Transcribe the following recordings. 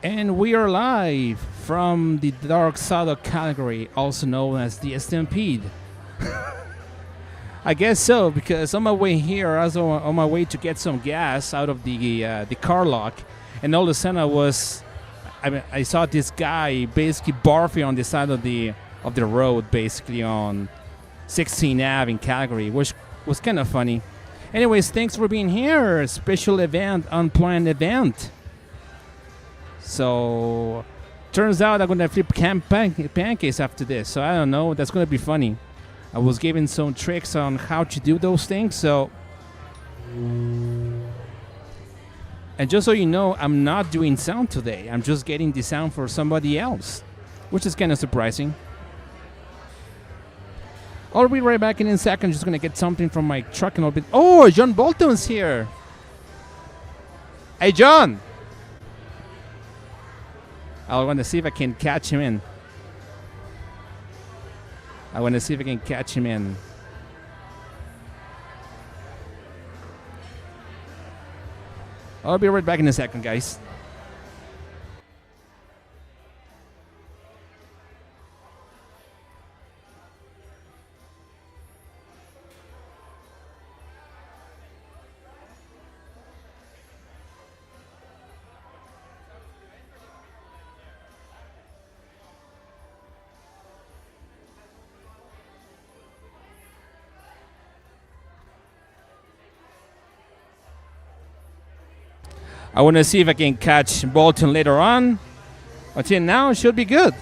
And we are live from the dark side of Calgary, also known as the Stampede. I guess so, because on my way here, I was on my way to get some gas out of the car lock, and all of a sudden I saw this guy basically barfing on the side of the road, basically on 16 Ave in Calgary, which was kind of funny. Anyways, thanks for being here. Special event, unplanned event. So, turns out I'm going to flip pancakes after this. So, I don't know. That's going to be funny. I was given some tricks on how to do those things. So, and just so you know, I'm not doing sound today. I'm just getting the sound for somebody else, which is kind of surprising. I'll be right back in a second. I'm just going to get something from my truck and I'll be... Oh, John Bolton's here. Hey, John. I want to see if I can catch him in. I'll be right back in a second, guys. I want to see if I can catch Bolton later on. Until now, it should be good.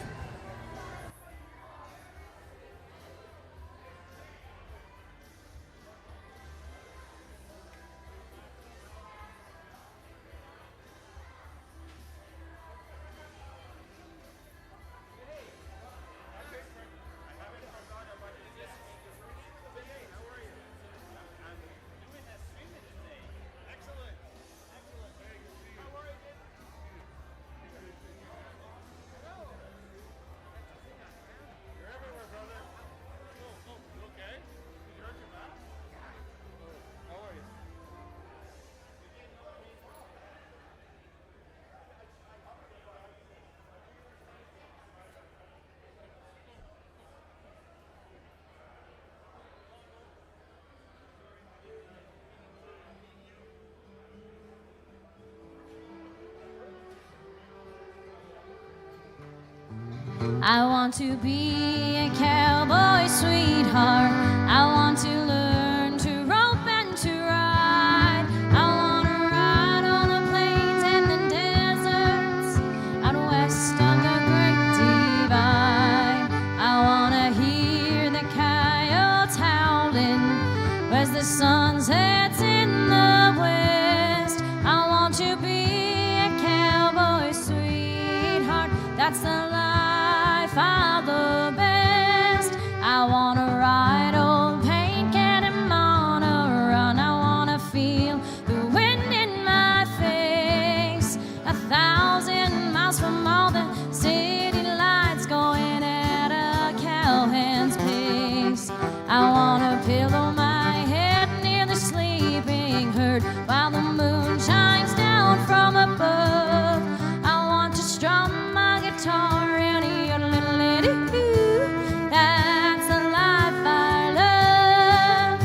I want to be a cowboy sweetheart. I want to learn to rope and to ride. I want to ride on the plains and the deserts out west of the Great Divide. I want to hear the coyotes howling as the sun sets in the west. I want to be a cowboy sweetheart. That's the life of the best. I wanna ride old Pancake and wanna run. I wanna feel the wind in my face. 1,000 miles from all the city lights, going at a cowhand's pace. I wanna pillow my head near the sleeping herd while the moon shines down from above. I want to strum my guitar. That's the life I love.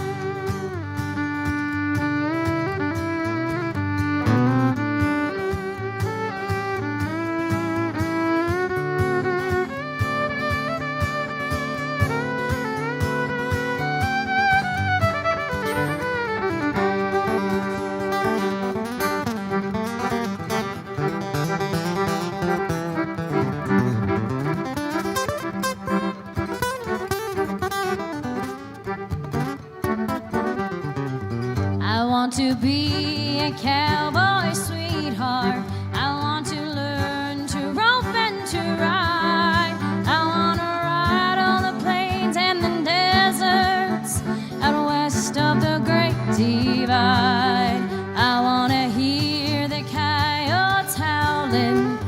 I want to be a cowboy sweetheart. I want to learn to rope and to ride. I want to ride on the plains and the deserts out west of the Great Divide. I want to hear the coyotes howling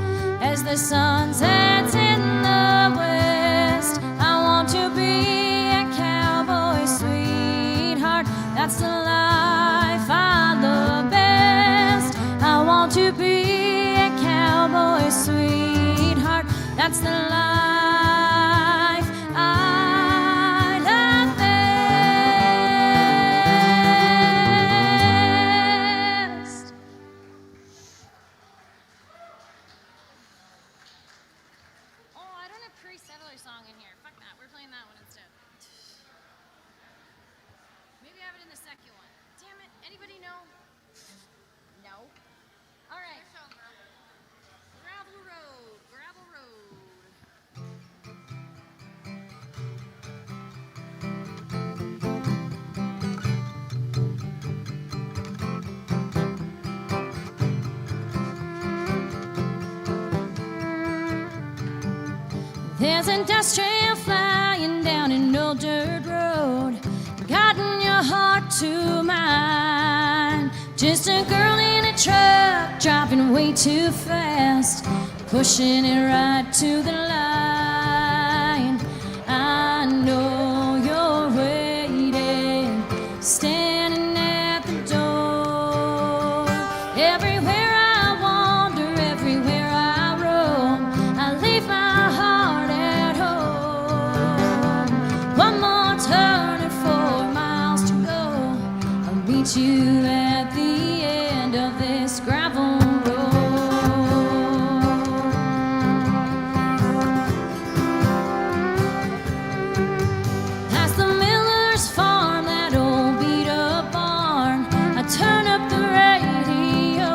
as the sun sets in the west. I want to be a cowboy sweetheart. That's the life I love best. I want to be a cowboy That's the life I love best. Oh, I don't have Pre-Settler song in here. Fuck that. We're playing that one instead. Maybe I have it in the second one. Damn it. Anybody know? No. All right. Gravel road. Gravel road. There's a dust trail flying down an old dirt road, guiding your heart to mine. Just a girl in a truck driving way too fast, pushing it right to the line. I know you're waiting, standing at the door. Everywhere I wander, everywhere I roam, I leave my heart at home. One more turn and 4 miles to go, I'll meet you at the end of this gravel road. Past the miller's farm, that old beat-up barn, I turn up the radio.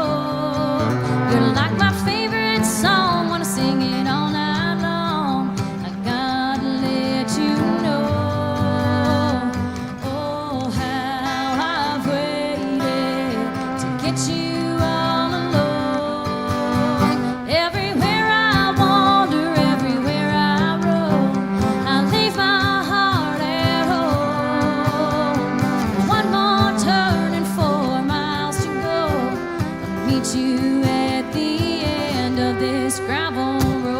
You're like my favorite song, wanna sing it all night long. I gotta let you know, oh, how I've waited to get you all alone. Everywhere I wander, everywhere I roam, I leave my heart at home. One more turn and 4 miles to go, I'll meet you at the end of this gravel road.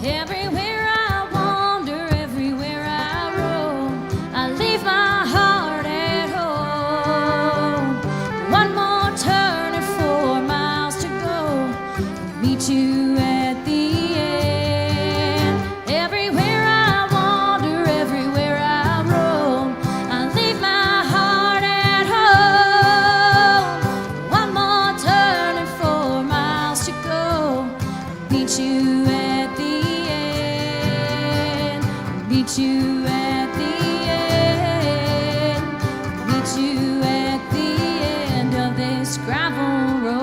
Everywhere I wander, everywhere I roam, I leave my heart at home. One more turn and 4 miles to go, meet you at the end. Everywhere I wander, everywhere I roam, I leave my heart at home. One more turn and 4 miles to go, meet you at the end. Meet you at the end. Meet you at the end of this gravel road.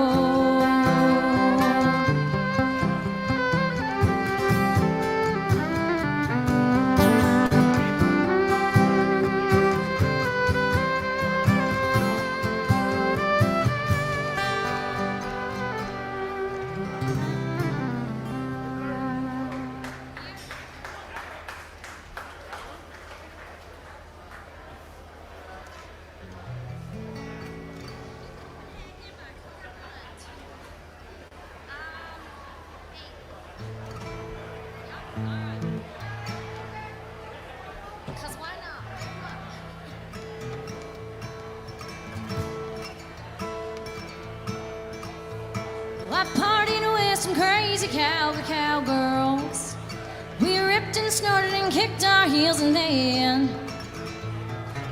Cause why not? Well, I partied with some crazy Calgary cowgirls. We ripped and snorted and kicked our heels, and then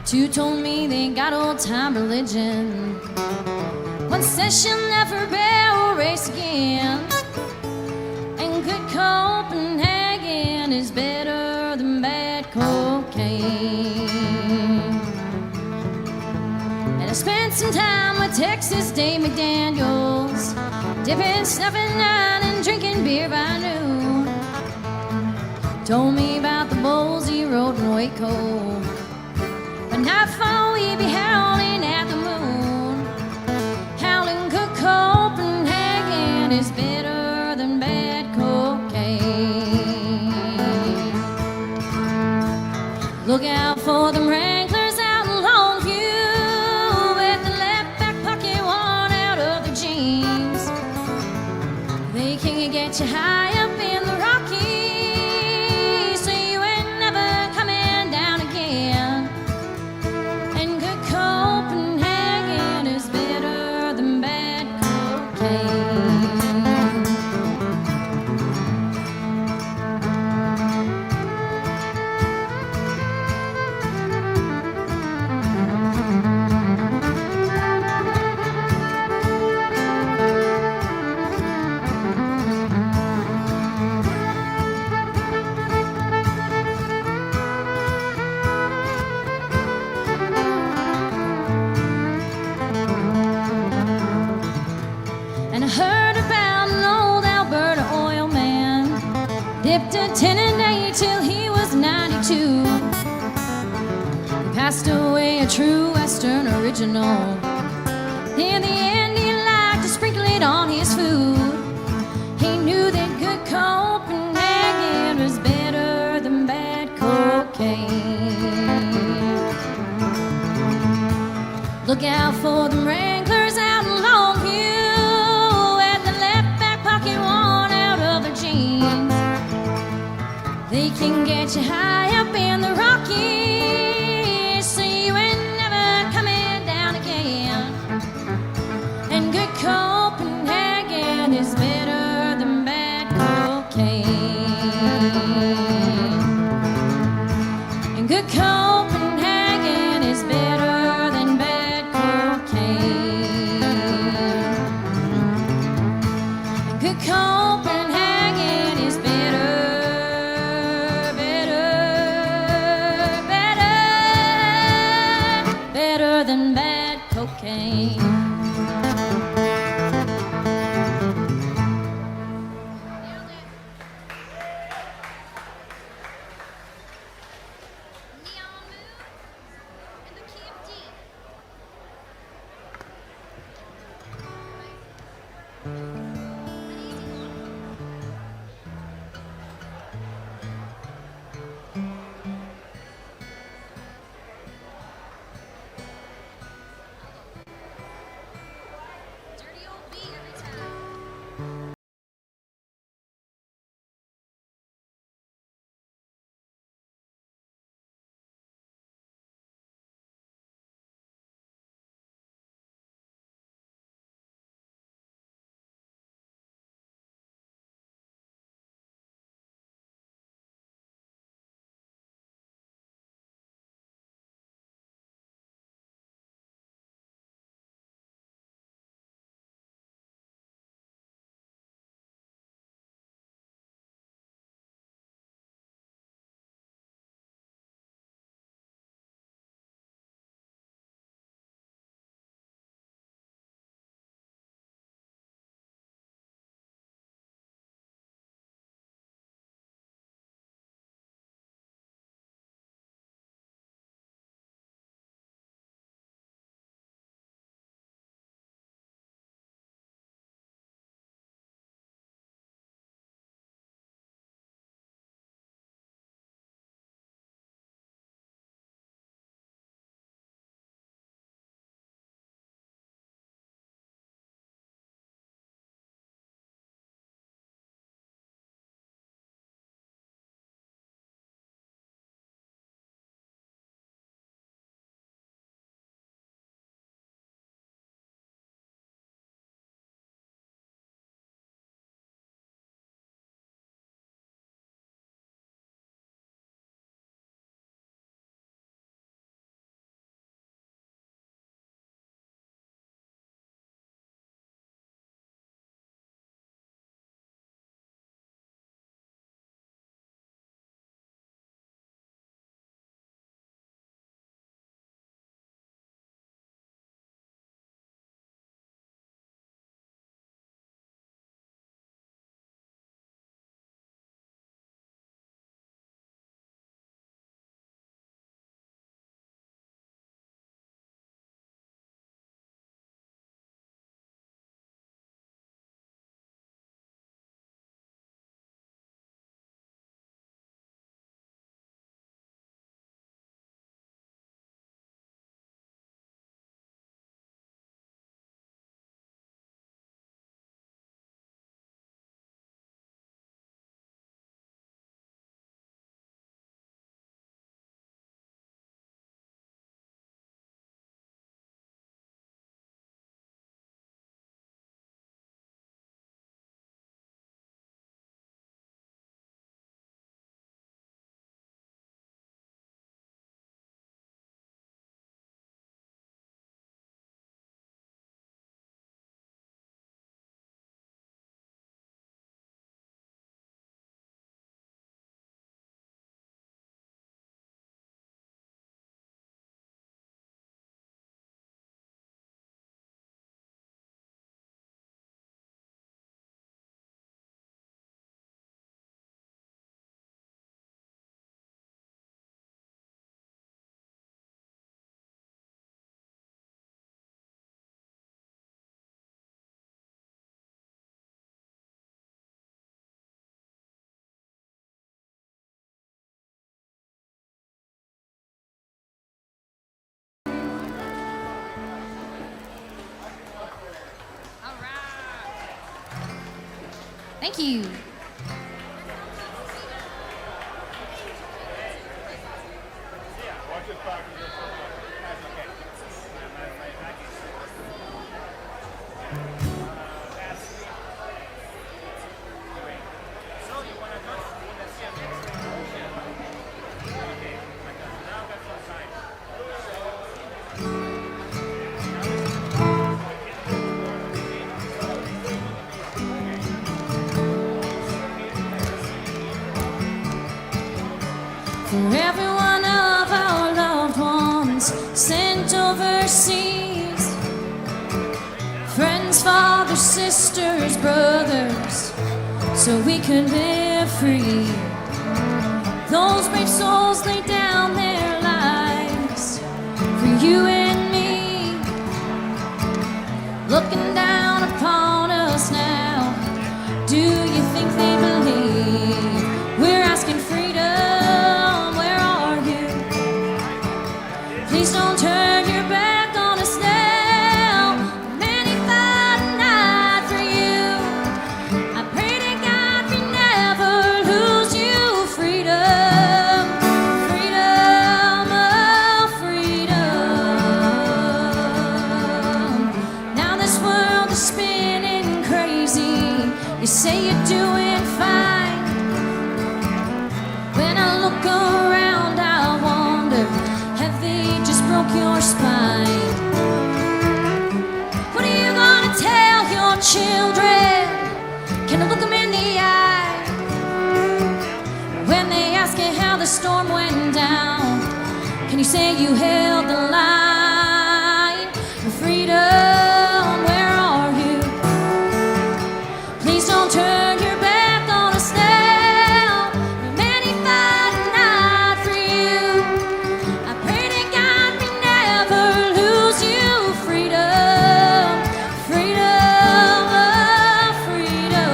2 told me they got old-time religion. 1 says she'll never barrel race again, and good Copenhagen is better than bad cocaine. And I spent some time with Texas Dave McDaniels, dipping stuff at night and drinking beer by noon. Told me about the bowls he rode in Waco. But nightfall we'd be howling at the moon. Howling good Copenhagen is better than bad cocaine. Look out for them Wranglers out in Longview, with the left back pocket worn out of their jeans. They can get you high up in the Rockies. 10 day till he was 92. He passed away a true Western original. In the end, he liked to sprinkle it on his food. He knew that good Copenhagen was better than bad cocaine. Look out for them Wranglers out in Longview, and the left back pocket worn out of their jeans. They can get you high up in the Rockies, so you ain't never coming down again. And good Copenhagen is better than bad cocaine. And good Copenhagen is better than bad cocaine. And good Copenhagen is better, better, better, better than bad cocaine. Thank you. For every one of our loved ones sent overseas, friends, fathers, sisters, brothers, so we could live free. Those brave souls laid down their lives for you and me. Looking down upon us now, do you think they believe we're asking freedom? Please don't turn your back on us now. Many fight a night for you. I pray to God we never lose you. Freedom, freedom, oh freedom. Now this world is spinning crazy. You say you're doing fine. When I look around, I wonder, have they just broke your spine? What are you gonna tell your children? Can I look them in the eye? When they ask you how the storm went down, can you say you held the line? Freedom, where are you? Please don't turn your back on us now. Many fight a night for you. I pray to God we never lose you. Freedom, freedom, oh, freedom.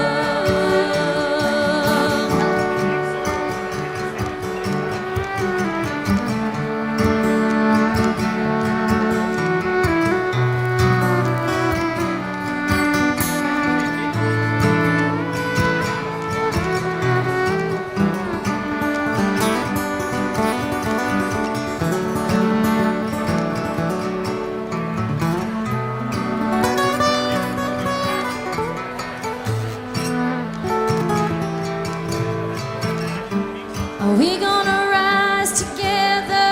Are we gonna rise together?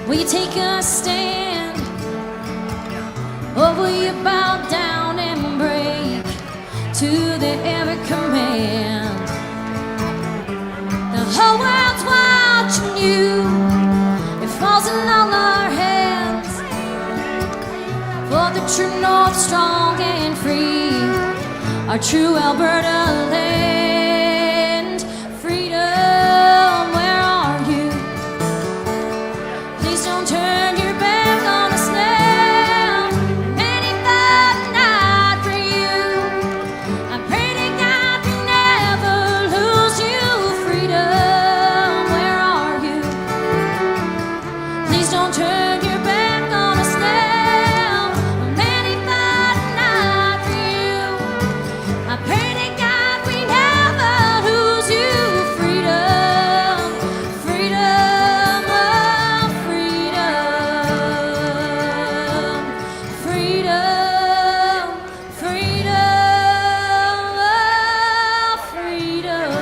Will you take a stand? Or will you bow down and break to their every command? The whole world's watching you. It falls in all our hands. For the true north, strong and free, our true Alberta land. Freedom, where are you? Please don't turn your back on us now. Many fight a night for you. I pray to God we never lose you. Freedom, where are you? Please don't turn your back on us now. Many fight a night for you. I pray to God we never lose you. Freedom, freedom, oh freedom, freedom, freedom, oh freedom.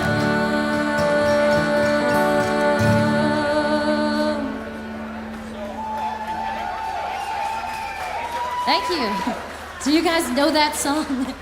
Thank you. Do you guys know that song?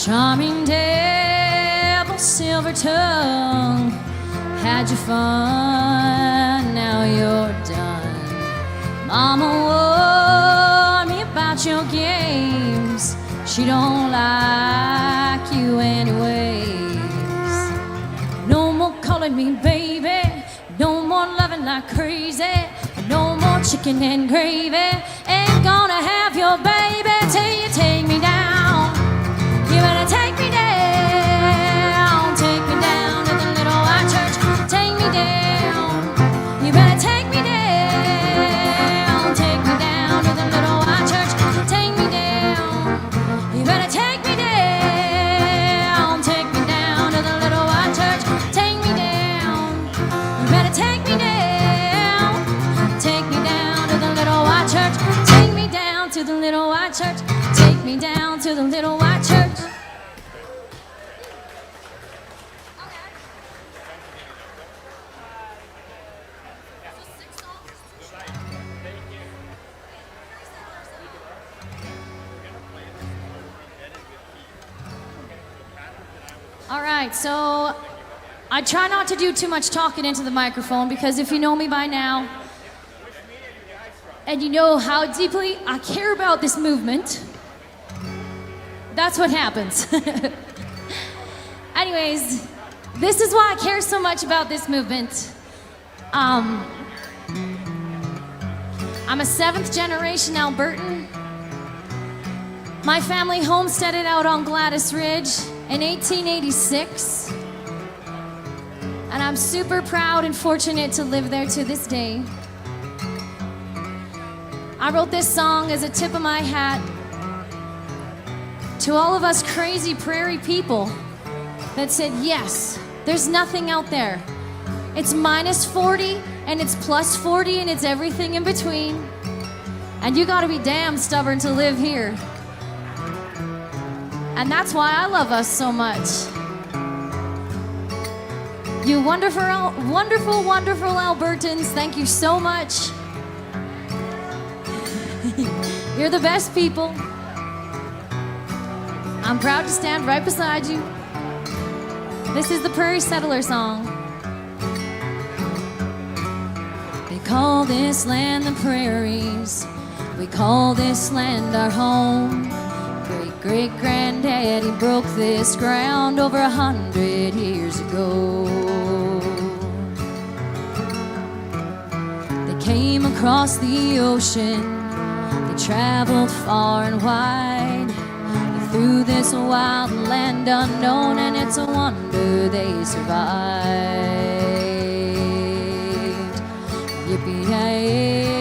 Charming devil, silver tongue, had your fun, now you're done. Mama warned me about your games, she don't like you anyways. No more calling me baby, no more loving like crazy, no more chicken and gravy. Ain't gonna have your baby till you take me down. You better take me down to the little white church. Take me down. You better take me down to the little white church. Take me down. You better take me down to the little white church. Take me down. You better take me down to the little white church. Take me down to the little white church. Take me down to the little white church. All right, so I try not to do too much talking into the microphone because if you know me by now, and you know how deeply I care about this movement, that's what happens. Anyways, this is why I care so much about this movement. I'm a 7th generation Albertan. My family homesteaded out on Gladys Ridge in 1886. And I'm super proud and fortunate to live there to this day. I wrote this song as a tip of my hat to all of us crazy prairie people that said, yes, there's nothing out there. It's minus 40 and it's plus 40 and it's everything in between. And you gotta be damn stubborn to live here. And that's why I love us so much. You wonderful, wonderful, wonderful Albertans, thank you so much. You're the best people. I'm proud to stand right beside you. This is the Prairie Settler song. They call this land the prairies. We call this land our home. Great-great-granddaddy broke this ground over 100 years ago. They came across the ocean, they traveled far and wide, through this wild land unknown, and it's a wonder they survived. Yippee-yay.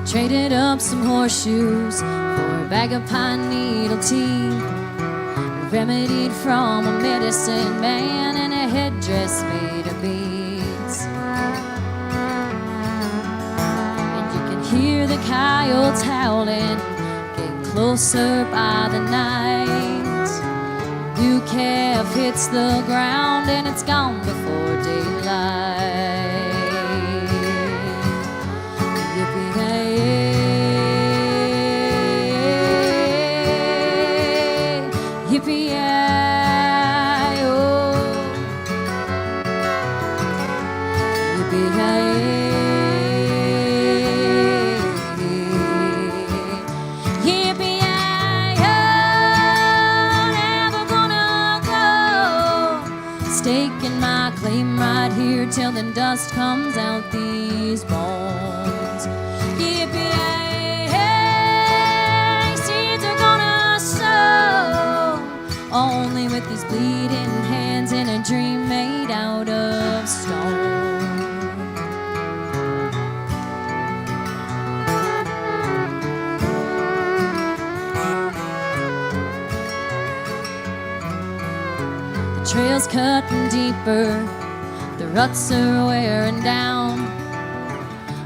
Traded up some horseshoes for a bag of pine needle tea, remedied from a medicine man and a headdress made of beads. And you can hear the coyotes howling, getting closer by the night. New calf hits the ground and it's gone before daylight. Yippee-yi-oh, yippee-yi-oh, yippee-yi-oh, never gonna go, staking my claim right here till the dust comes out these bones. Yippee-yi-hey, seeds are gonna sow, only with these bleeding hands and a dream made out of stone. The trail's cutting deeper, the ruts are wearing down.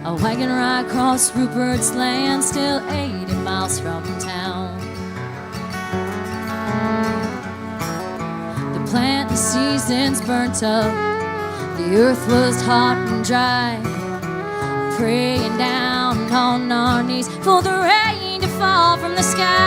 A wagon ride across Rupert's land, still 80 miles from town. The planting season's burnt up, the earth was hot and dry, praying down on our knees for the rain to fall from the sky.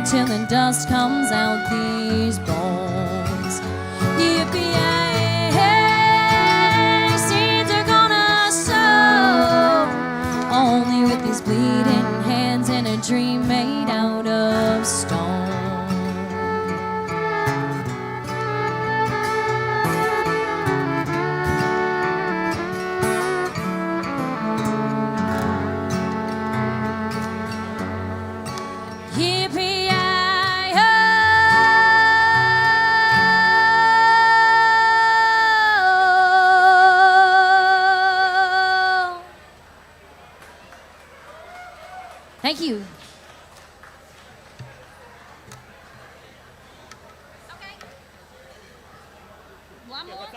Till the dust comes out these bones. Yippee-yi-yi, seeds are gonna sow, only with these bleeding hands and a dream made out of stone. Thank you. Okay. One more.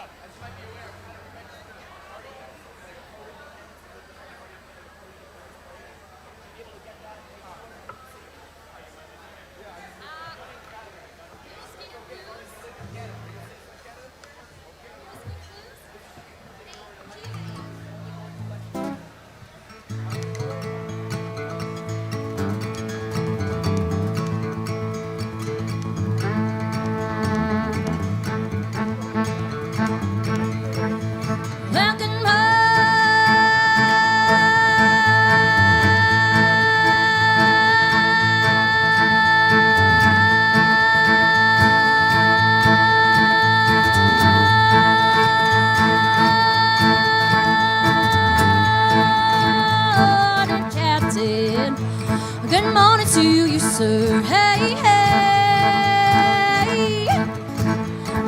Good morning to you, sir. Hey, hey.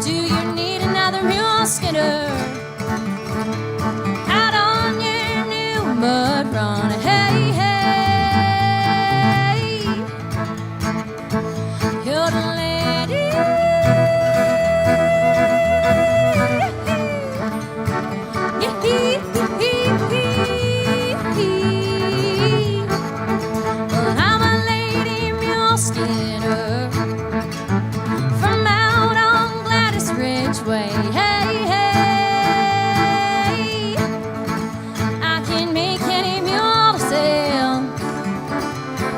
Do you need another mule skinner out on your new mud run? Hey, hey. You're the lady. Skinner from out on Gladys Ridgeway. Hey, hey, I can make any mule to sell.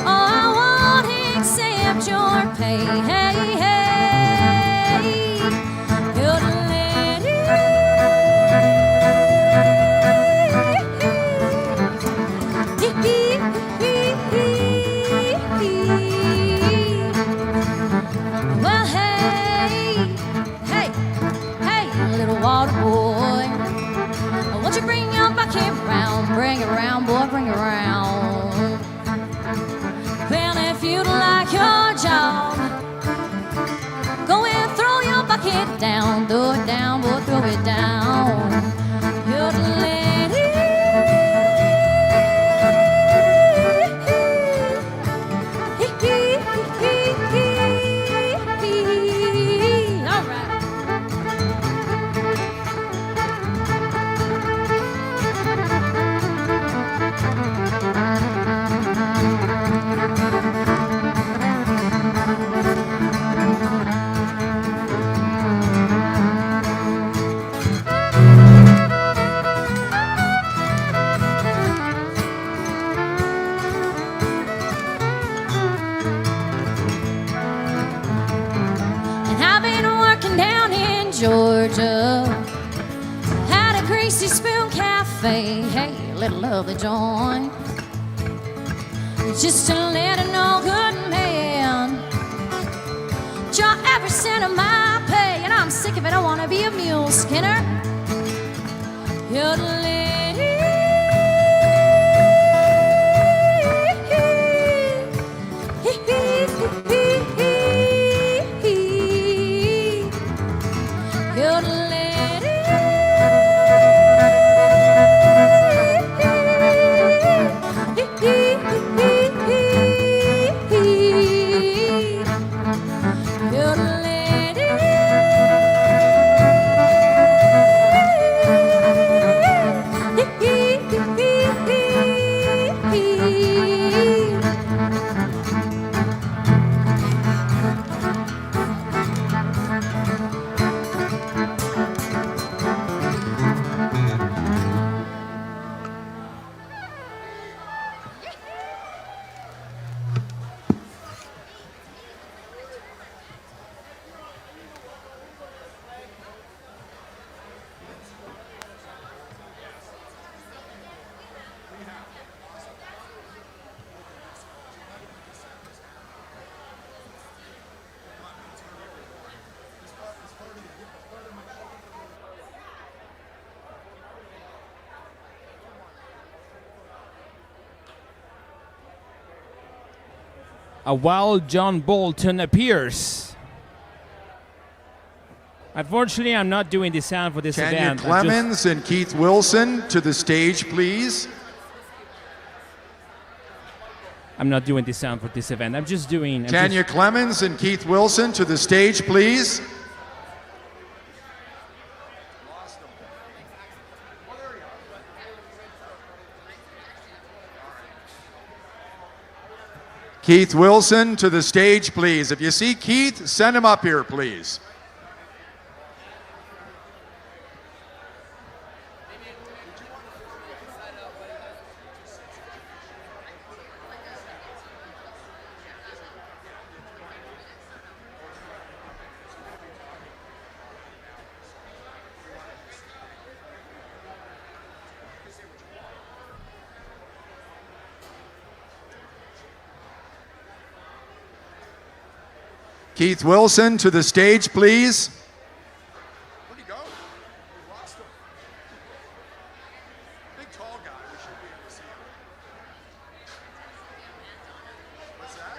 Oh, I won't accept your pay. Hey, hey, you're the lady. Well, hey, hey, hey, little water boy, won't you bring your bucket round? Bring it round, boy, bring it round. Well, if you'd like your job, go and throw your bucket down. Throw it down, boy, throw it down. You're the lady. Georgia, had a greasy spoon cafe, hey, little lovely joint, just to let a no good man draw every cent of my pay, and I'm sick of it, I wanna be a mule skinner. A wild John Bolton appears. Unfortunately, I'm not doing the sound for this Tanya event. Clemens and Keith Wilson to the stage, please. I'm not doing the sound for this event. I'm just doing... Tanya Clemens and Keith Wilson to the stage, please. Keith Wilson to the stage, please. If you see Keith, send him up here, please. Keith Wilson to the stage, please. Where'd he go? We lost him. Big tall guy. We should be able to see him. What's that?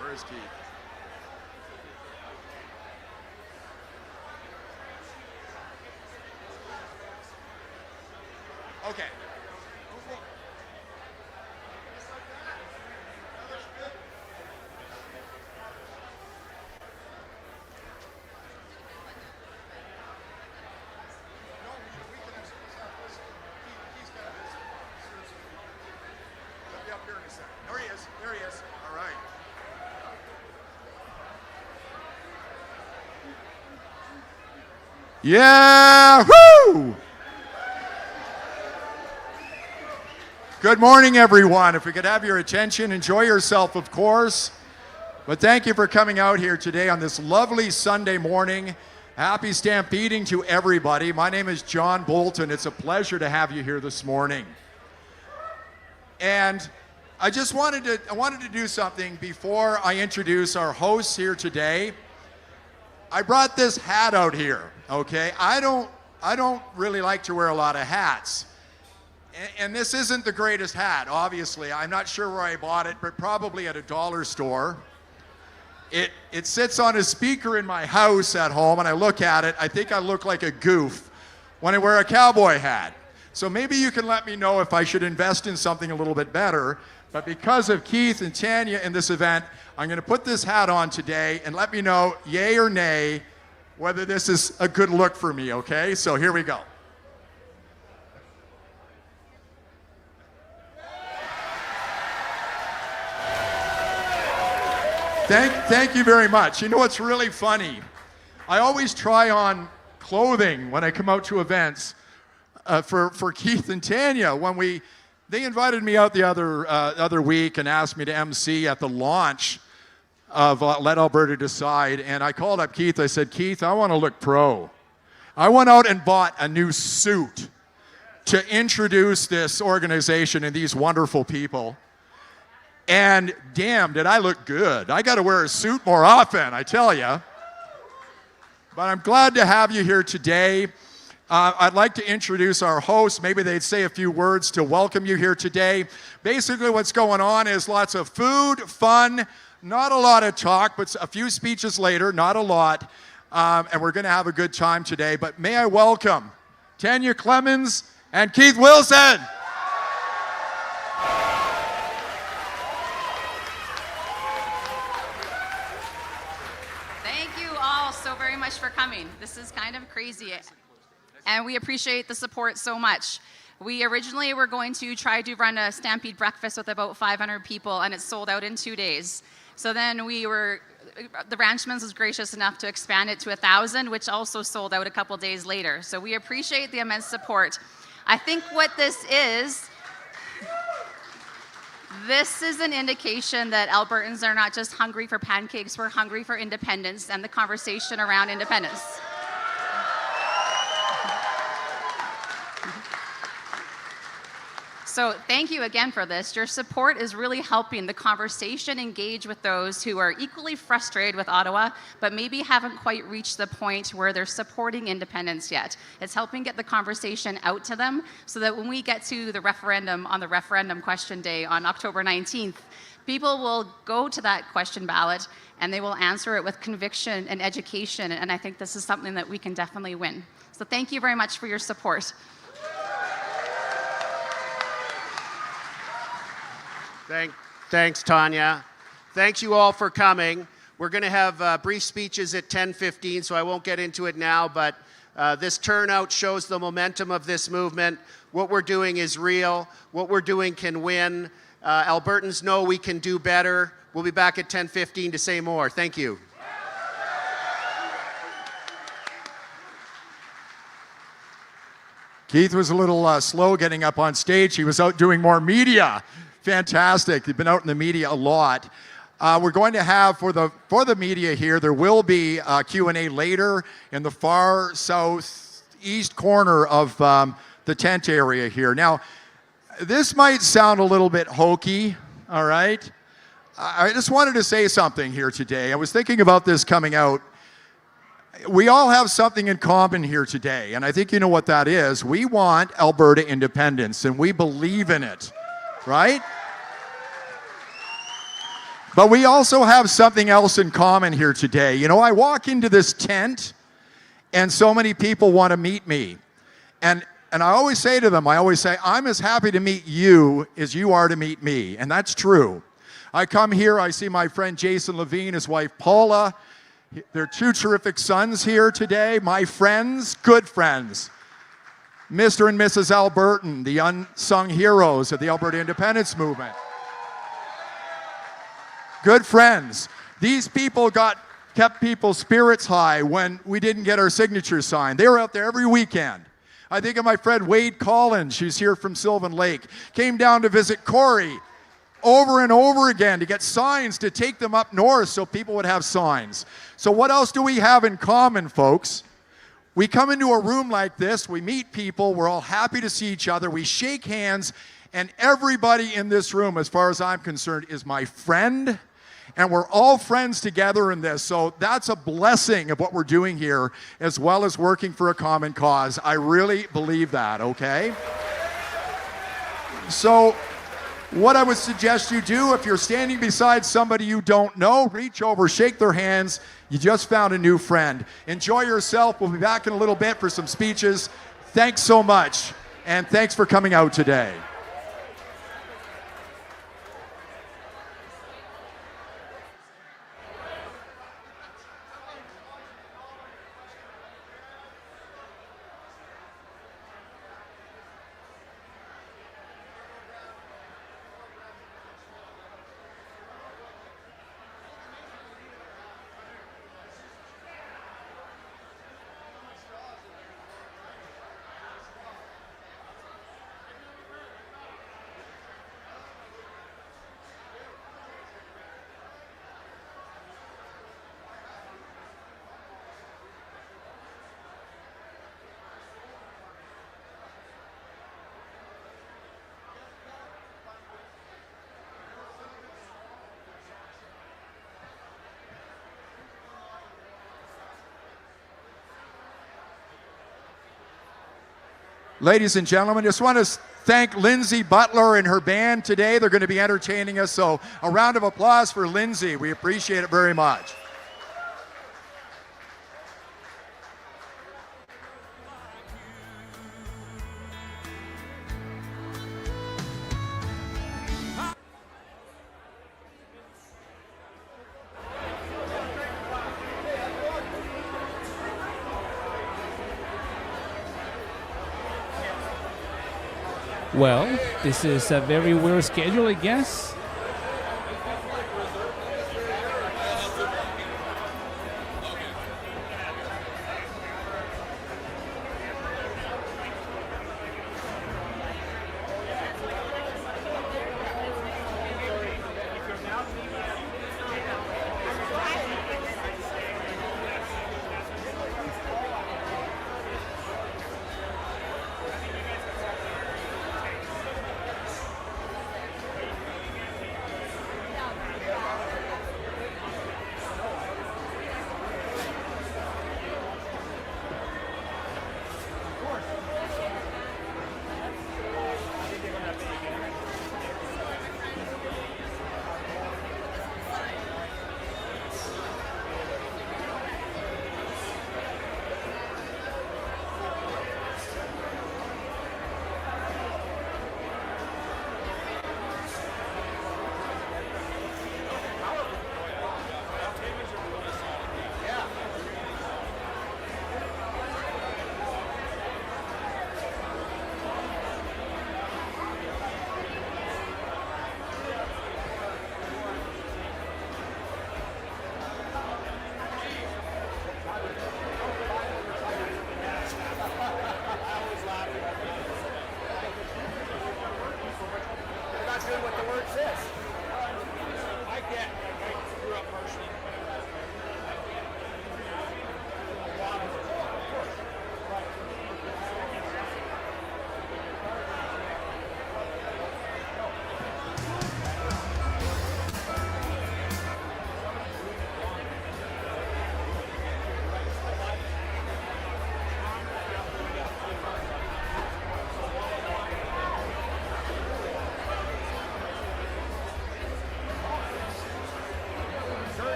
Where's Keith? Okay. There he is. There he is. All right. Yeah! Woo! Good morning, everyone. If we could have your attention, enjoy yourself, of course. But thank you for coming out here today on this lovely Sunday morning. Happy stampeding to everybody. My name is John Bolton. It's a pleasure to have you here this morning. And I just wanted to do something before I introduce our hosts here today. I brought this hat out here, okay? I don't really like to wear a lot of hats. And this isn't the greatest hat, obviously. I'm not sure where I bought it, but probably at a dollar store. It sits on a speaker in my house at home, and I look at it, I think I look like a goof when I wear a cowboy hat. So maybe you can let me know if I should invest in something a little bit better. But because of Keith and Tanya in this event, I'm going to put this hat on today and let me know, yay or nay, whether this is a good look for me, okay? So here we go. Thank you very much. You know what's really funny? I always try on clothing when I come out to events for Keith and Tanya. When we They invited me out the other week and asked me to MC at the launch of Let Alberta Decide. And I called up Keith. I said, Keith, I want to look pro. I went out and bought a new suit to introduce this organization and these wonderful people. And damn, did I look good. I got to wear a suit more often, I tell you. But I'm glad to have you here today. I'd like to introduce our hosts. Maybe they'd say a few words to welcome you here today. Basically, what's going on is lots of food, fun, not a lot of talk, but a few speeches later, not a lot. And we're going to have a good time today. But may I welcome Tanya Clemens and Keith Wilson. Thank you all so very much for coming. This is kind of crazy. And we appreciate the support so much. We originally were going to try to run a Stampede breakfast with about 500 people, and it sold out in 2 days. So then the Ranchman's was gracious enough to expand it to 1,000, which also sold out a couple days later. So we appreciate the immense support. I think what this is an indication that Albertans are not just hungry for pancakes, we're hungry for independence and the conversation around independence. So thank you again for this. Your support is really helping the conversation engage with those who are equally frustrated with Ottawa, but maybe haven't quite reached the point where they're supporting independence yet. It's helping get the conversation out to them so that when we get to the referendum on the referendum question day on October 19th, people will go to that question ballot and they will answer it with conviction and education. And I think this is something that we can definitely win. So thank you very much for your support. Thanks, Tanya. Thanks you all for coming. We're going to have brief speeches at 10:15, so I won't get into it now, but this turnout shows the momentum of this movement. What we're doing is real. What we're doing can win. Albertans know we can do better. We'll be back at 10:15 to say more. Thank you. Keith was a little slow getting up on stage. He was out doing more media. Fantastic. They've been out in the media a lot. We're going to have, for the media here, there will be a Q&A later in the far southeast corner of the tent area here. Now, this might sound a little bit hokey, all right? I just wanted to say something here today. I was thinking about this coming out. We all have something in common here today, and I think you know what that is. We want Alberta independence, and we believe in it, right? But we also have something else in common here today. You know, I walk into this tent, and so many people want to meet me. And I always say to them, I'm as happy to meet you as you are to meet me. And that's true. I come here, I see my friend Jason Levine, his wife Paula. They're two terrific sons here today, my friends, good friends. Mr. and Mrs. Albertan, the unsung heroes of the Alberta independence movement. Good friends. These people kept people's spirits high when we didn't get our signatures signed. They were out there every weekend. I think of my friend Wade Collins, who's here from Sylvan Lake, came down to visit Corey over and over again to get signs to take them up north so people would have signs. So what else do we have in common, folks? We come into a room like this, we meet people, we're all happy to see each other, we shake hands, and everybody in this room, as far as I'm concerned, is my friend, and we're all friends together in this. So that's a blessing of what we're doing here, as well as working for a common cause. I really believe that, okay? So what I would suggest you do, if you're standing beside somebody you don't know, reach over, shake their hands. You just found a new friend. Enjoy yourself. We'll be back in a little bit for some speeches. Thanks so much, and thanks for coming out today. Ladies and gentlemen, just want to thank Lindsay Butler and her band today. They're going to be entertaining us, so a round of applause for Lindsay. We appreciate it very much. Well, this is a very weird schedule, I guess.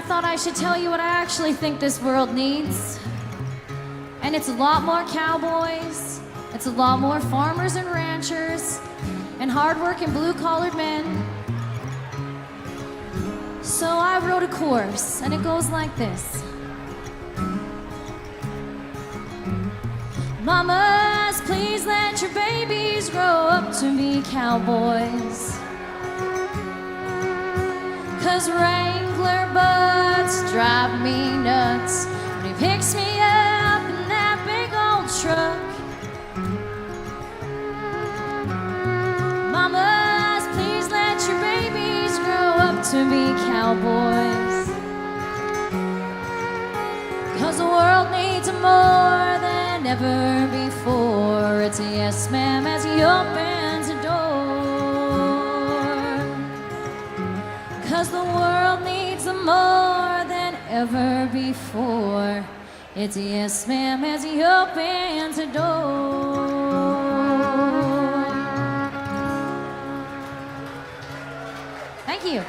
thought I should tell you what I actually think this world needs. And it's a lot more cowboys, it's a lot more farmers and ranchers, and hard-working blue-collared men. So I wrote a chorus, and it goes like this. Mamas, please let your babies grow up to be cowboys. 'Cause Wrangler butts drive me nuts when he picks me up in that big old truck. Mamas, please let your babies grow up to be cowboys. 'Cause the world needs more than ever before. It's a yes, ma'am, as he opens the door. 'Cause the world needs more than ever before. It's a yes, ma'am, as he opens the door. Thank you.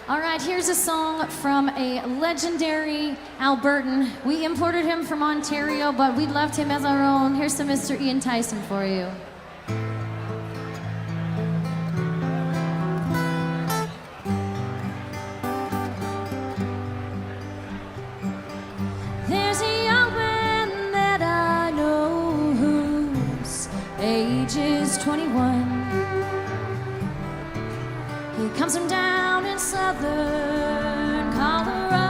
All right, here's a song from a legendary Albertan. We imported him from Ontario, but we left him as our own. Here's some Mr. Ian Tyson for you. There's a young man that I know whose age is 21. He comes from down in southern Colorado,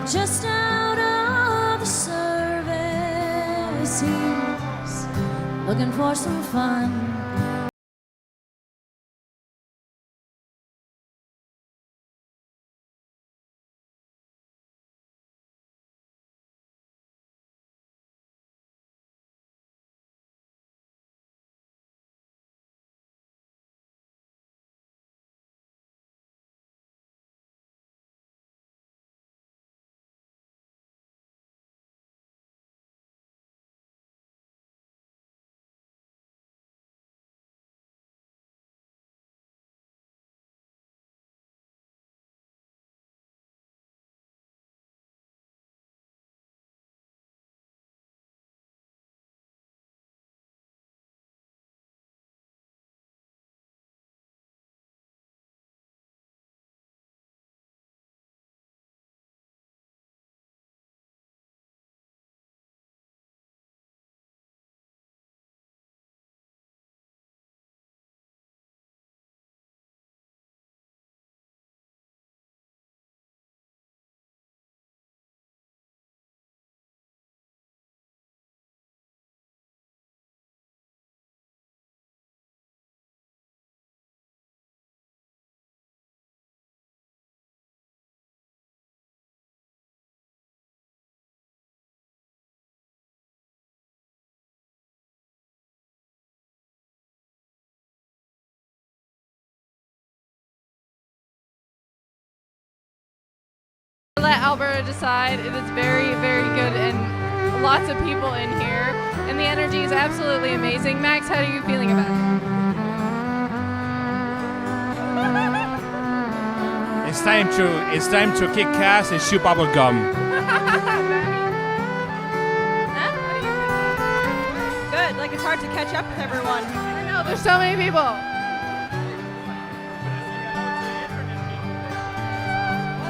just out of the service. He's looking for some fun. Let Alberta decide. It is very, very good and lots of people in here. And the energy is absolutely amazing. Max, how are you feeling about it? It's time to kick ass and chew bubble gum. Good. Like it's hard to catch up with everyone. I know, there's so many people.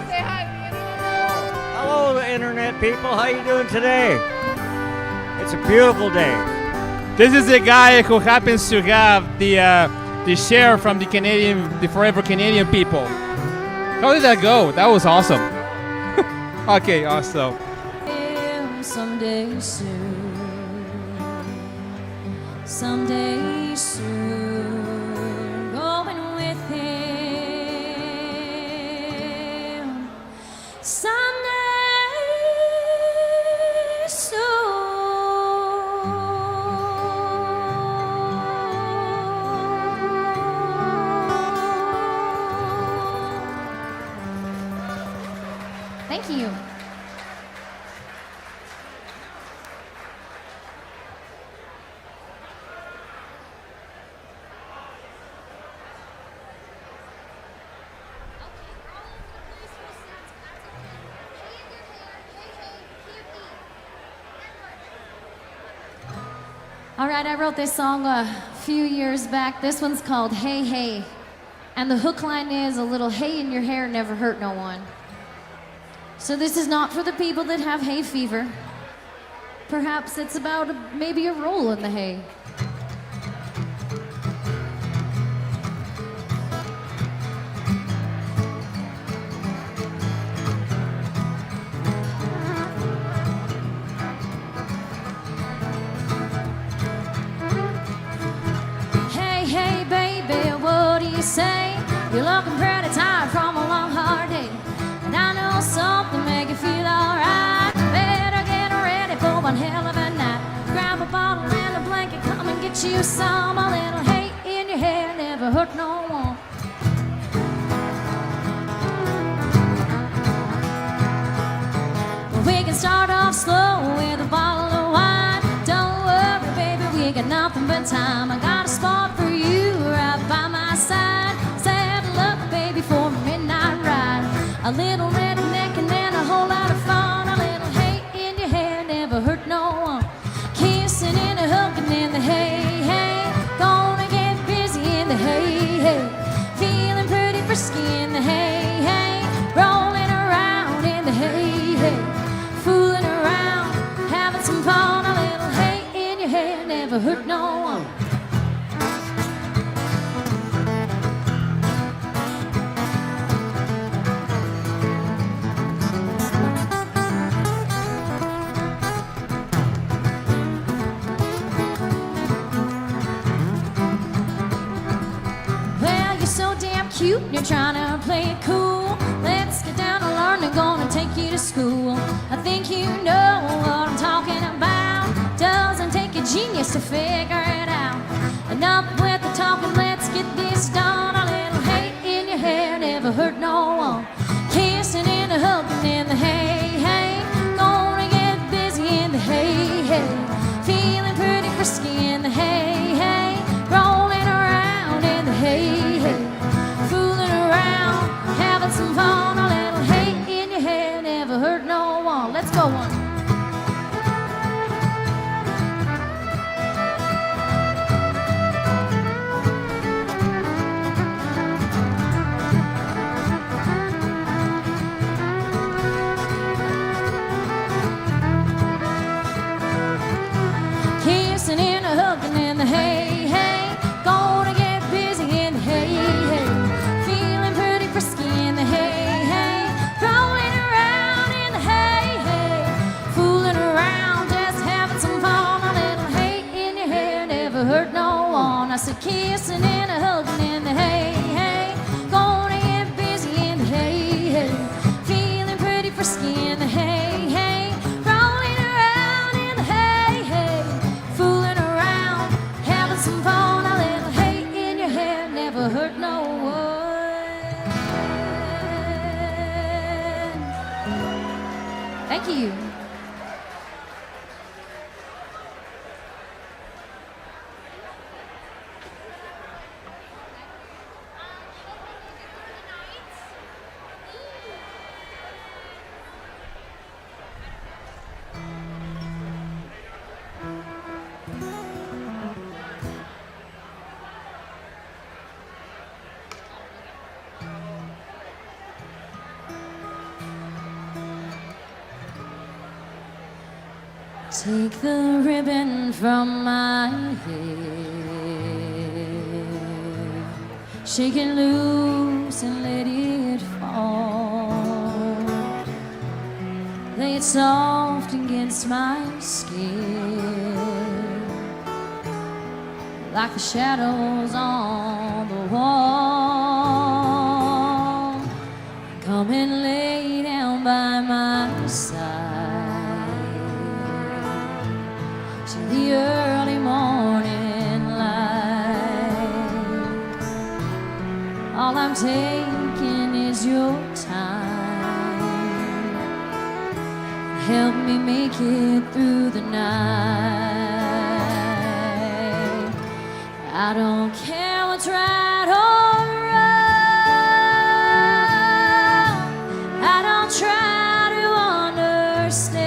Say hi to the internet. Hello, internet people. How you doing today? It's a beautiful day. This is the guy who happens to have the share from the Forever Canadian people. How did that go? That was awesome. Okay, awesome. Someday soon, going with him. Someday soon. Thank you. All right, I wrote this song a few years back. This one's called Hey Hey. And the hook line is a little hay in your hair never hurt no one. So this is not for the people that have hay fever. Perhaps it's about maybe a roll in the hay. Say you're looking pretty tired from a long hard day, and I know something make you feel alright. Better get ready for one hell of a night. Grab a bottle and a blanket, come and get you some. A little hay in your hair never hurt no one. We can start off slow with a bottle of wine. Don't worry, baby, we got nothing but time. I got a spot for you right by my side. Saddle up, baby, for a midnight ride. A little redneck and then a whole lot of fun. A little hay in your hair never hurt no one. Kissing and a hooking in the hay, hey. Gonna get busy in the hay, hey. Feeling pretty frisky in the hay, hey. Rolling around in the hay, hey. Fooling around, having some fun. A little hay in your hair never hurt no one. Cute, you're trying to play it cool. Let's get down to learn, I'm gonna take you to school. I think you know what I'm talking about. Doesn't take a genius to figure it out. Enough with the talking, let's get this done. A little hay in your hair never hurt no one. Kissing and a hugging in the hay, hey. Gonna get busy in the hay, hey. Feeling pretty frisky in the hay, hey. Rolling around in the hay, hey. Having some fun, a little hay in your hair never hurt no one. Let's go one. Kissing and a hugging in the hay, hey. Gonna get busy in the hay, hey. Feeling pretty frisky in the hay, hey. Rolling around in the hay, hey. Fooling around, just having some fun. A little hay in your hair never hurt no one. I said kissing and a hugging in the hay, hey. Gonna get busy in the hay, hey. Feeling pretty frisky in the hay, hey. Rolling around in the hay, hey. Fooling around, having some fun. A little hay in your hair never hurt no one. Thank you. Take the ribbon from my hair, shake it loose and let it fall. Lay it soft against my skin, like the shadows on the wall. Come and lay down by my side till the early morning light. All I'm taking is your time. help me make it through the night. I don't care what's right or wrong. I don't try to understand.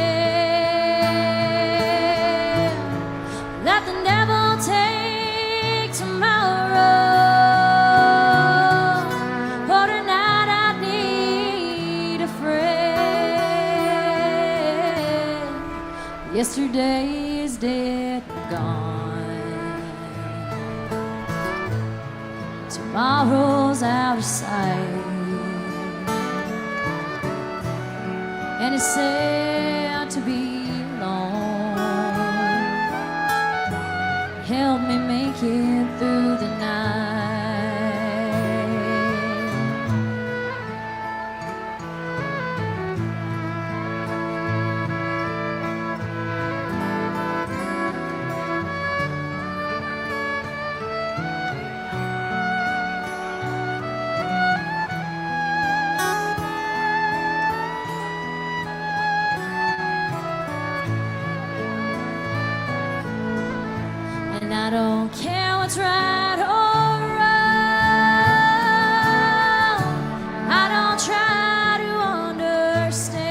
Let the devil take tomorrow. For tonight I need a friend. Yesterday is dead and gone. Tomorrow's out of sight. And it's sad to be alone. Help me make it through the night. And I don't care what's right or wrong. I don't try to understand.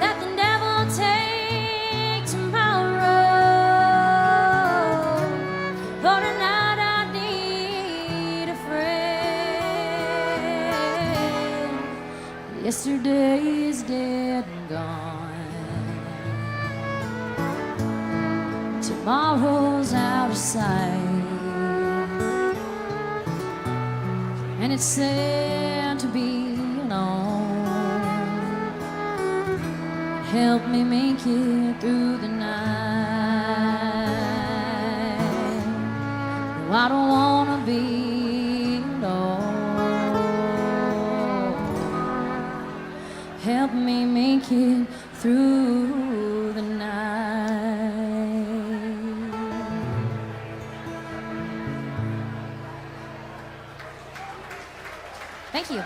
Let the devil take tomorrow. For tonight I need a friend. Yesterday is dead and gone. Tomorrow's out of sight. And it's sad to be alone. Help me make it through the night. No, I don't wanna be alone. Help me make it through the night. Thank you.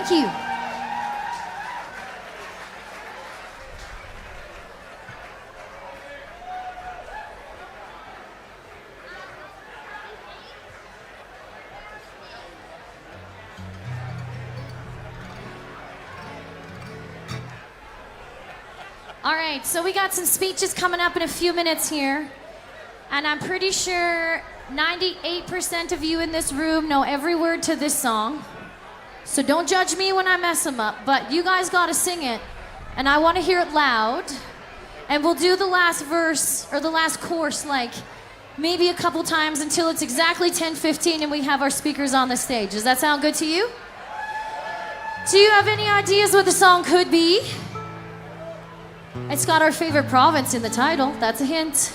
Thank you. All right, so we got some speeches coming up in a few minutes here. And I'm pretty sure 98% of you in this room know every word to this song. So don't judge me when I mess them up, but you guys gotta sing it. And I wanna hear it loud. And we'll do the last verse, or the last course, like maybe a couple times until it's exactly 10:15 and we have our speakers on the stage. Does that sound good to you? Do you have any ideas what the song could be? It's got our favorite province in the title. That's a hint.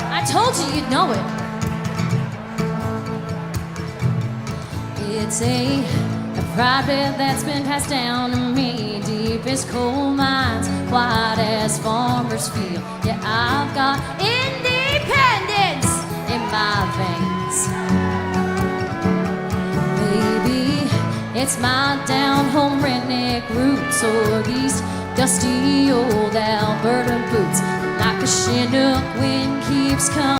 I told you you'd know it. It's a pride that's been passed down to me. Deep as coal mines, quiet as farmers feel. Yeah, I've got independence in my veins. Baby, it's my down-home redneck roots, or these dusty old Alberta boots. Like a Chinook wind keeps coming.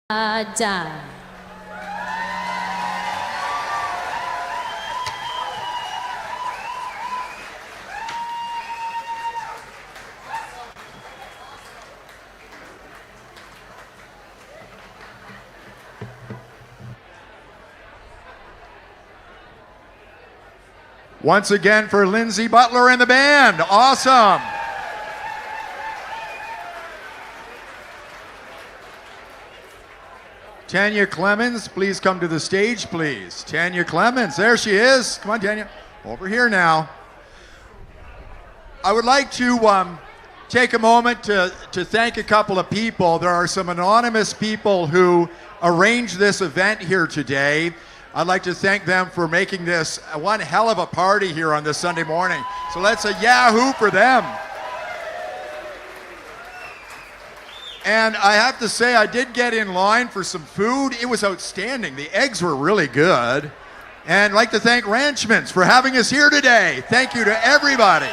Die. Once again for Lindsay Butler and the band. Awesome. Tanya Clemens, please come to the stage, please. Tanya Clemens, there she is. Come on, Tanya. Over here now. I would like to take a moment to thank a couple of people. There are some anonymous people who arranged this event here today. I'd like to thank them for making this one hell of a party here on this Sunday morning. So let's a yahoo for them. And I have to say, I did get in line for some food. It was outstanding. The eggs were really good. And I'd like to thank Ranchmans for having us here today. Thank you to everybody.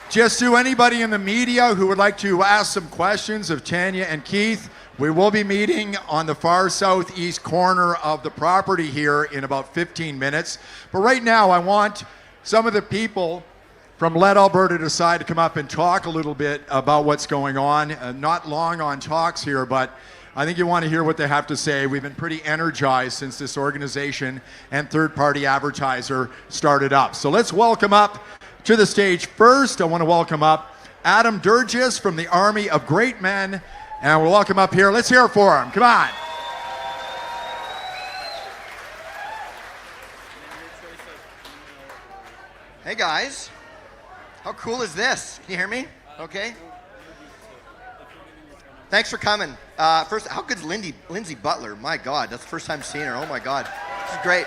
Just to anybody in the media who would like to ask some questions of Tanya and Keith, we will be meeting on the far southeast corner of the property here in about 15 minutes. But right now, I want some of the people from Let Alberta Decide to come up and talk a little bit about what's going on. Not long on talks here, but I think you want to hear what they have to say. We've been pretty energized since this organization and third-party advertiser started up. So let's welcome up to the stage first. I want to welcome up Adam Durgis from the Army of Great Men, and we'll welcome up here. Let's hear it for him. Come on. Hey guys. How cool is this? Can you hear me? Okay. Thanks for coming. First, how good's Lindsay Butler? My God, that's the first time seeing her. Oh my God, this is great.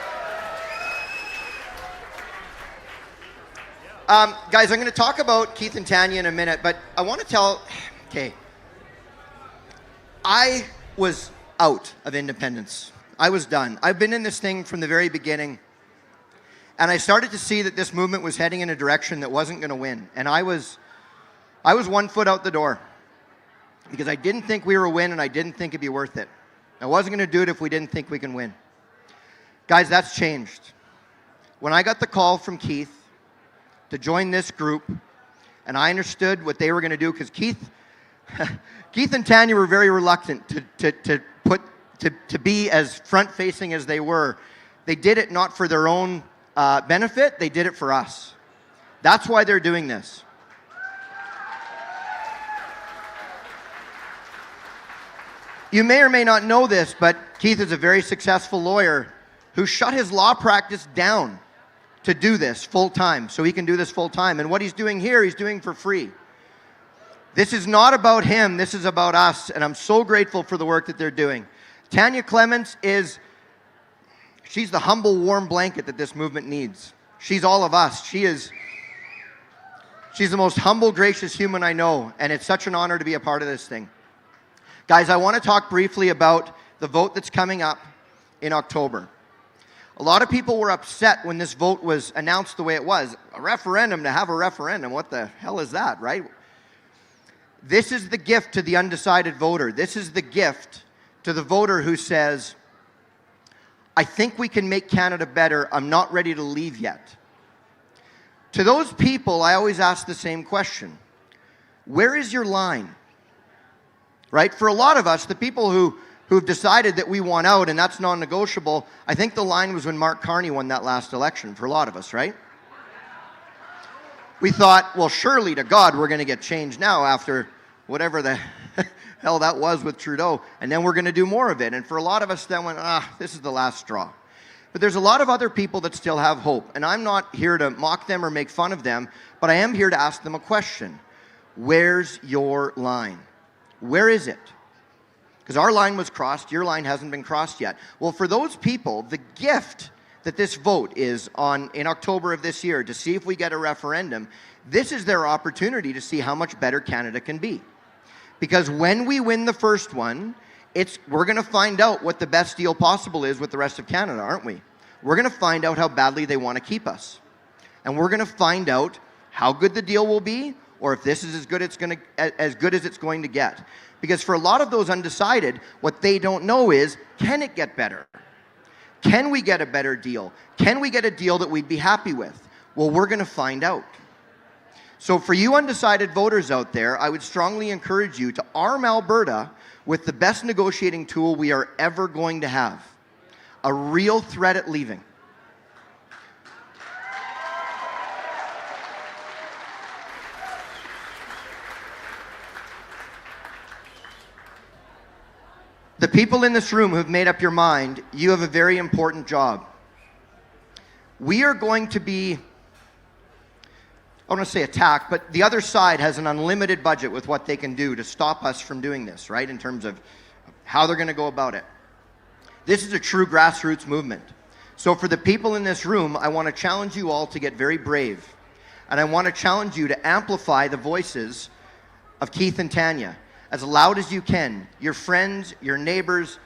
Guys, I'm going to talk about Keith and Tanya in a minute, but I want to tell, okay, I was out of independence. I was done. I've been in this thing from the very beginning. And I started to see that this movement was heading in a direction that wasn't going to win. And I was 1 foot out the door because I didn't think we were a win and I didn't think it'd be worth it. I wasn't going to do it if we didn't think we can win. Guys, that's changed. When I got the call from Keith to join this group, and I understood what they were going to do, because Keith and Tanya were very reluctant to be as front-facing as they were. They did it not for their own benefit, they did it for us. That's why they're doing this. You may or may not know this, but Keith is a very successful lawyer who shut his law practice down to do this full time, so he can do this full time. And what he's doing here, he's doing for free. This is not about him, this is about us, and I'm so grateful for the work that they're doing. Tanya Clemens she's the humble, warm blanket that this movement needs. She's all of us. She's the most humble, gracious human I know, and it's such an honor to be a part of this thing. Guys, I want to talk briefly about the vote that's coming up in October. A lot of people were upset when this vote was announced the way it was. A referendum to have a referendum, what the hell is that, right? This is the gift to the undecided voter. This is the gift to the voter who says, I think we can make Canada better. I'm not ready to leave yet. To those people, I always ask the same question. Where is your line? Right? For a lot of us, the people who've decided that we want out and that's non-negotiable, I think the line was when Mark Carney won that last election for a lot of us, right? We thought, well, surely to God we're going to get change now after whatever the hell that was with Trudeau, and then we're going to do more of it. And for a lot of us, that went, this is the last straw. But there's a lot of other people that still have hope, and I'm not here to mock them or make fun of them, but I am here to ask them a question. Where's your line? Where is it? Because our line was crossed, your line hasn't been crossed yet. Well, for those people, the gift that this vote is on in October of this year to see if we get a referendum, this is their opportunity to see how much better Canada can be. Because when we win the first one, we're going to find out what the best deal possible is with the rest of Canada, aren't we? We're going to find out how badly they want to keep us. And we're going to find out how good the deal will be, or if this is as good as it's going to get. Because for a lot of those undecided, what they don't know is, can it get better? Can we get a better deal? Can we get a deal that we'd be happy with? Well, we're going to find out. So for you undecided voters out there, I would strongly encourage you to arm Alberta with the best negotiating tool we are ever going to have. A real threat at leaving. The people in this room who've made up your mind, you have a very important job. We are going to be, I don't want to say attacked, but the other side has an unlimited budget with what they can do to stop us from doing this, right, in terms of how they're going to go about it. This is a true grassroots movement. So for the people in this room, I want to challenge you all to get very brave. And I want to challenge you to amplify the voices of Keith and Tanya as loud as you can. Your friends, your neighbors,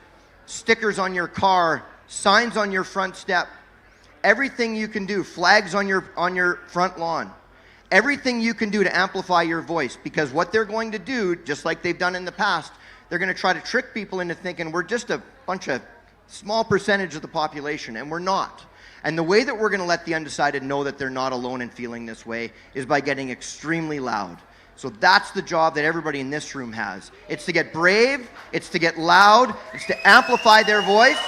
stickers on your car, signs on your front step, everything you can do, flags on your front lawn. Everything you can do to amplify your voice, because what they're going to do, just like they've done in the past, they're going to try to trick people into thinking we're just a bunch of small percentage of the population, and we're not. And the way that we're going to let the undecided know that they're not alone in feeling this way is by getting extremely loud. So that's the job that everybody in this room has. It's to get brave, it's to get loud, it's to amplify their voice.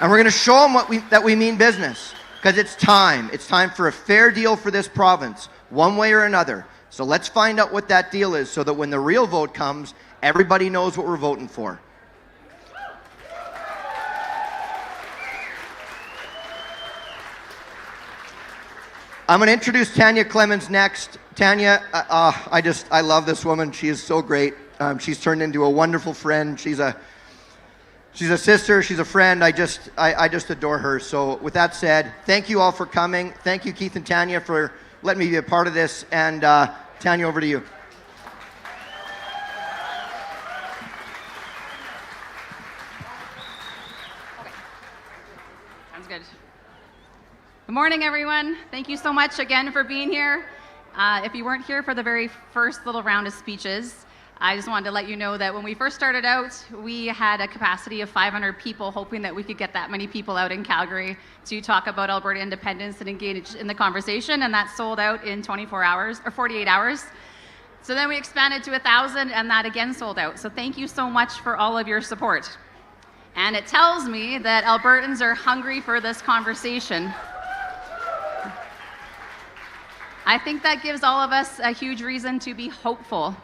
And we're going to show them that we mean business, because it's time. It's time for a fair deal for this province, one way or another. So let's find out what that deal is so that when the real vote comes, everybody knows what we're voting for. I'm going to introduce Tanya Clemens next. Tanya, I love this woman. She is so great. She's turned into a wonderful friend. She's a sister. She's a friend. I just adore her. So with that said, thank you all for coming. Thank you, Keith and Tanya, for letting me be a part of this. And Tanya, over to you. Okay. Sounds good. Good morning, everyone. Thank you so much again for being here. If you weren't here for the very first little round of speeches, I just wanted to let you know that when we first started out, we had a capacity of 500 people, hoping that we could get that many people out in Calgary to talk about Alberta independence and engage in the conversation, and that sold out in 24 hours, or 48 hours. So then we expanded to 1,000, and that again sold out. So thank you so much for all of your support. And it tells me that Albertans are hungry for this conversation. I think that gives all of us a huge reason to be hopeful.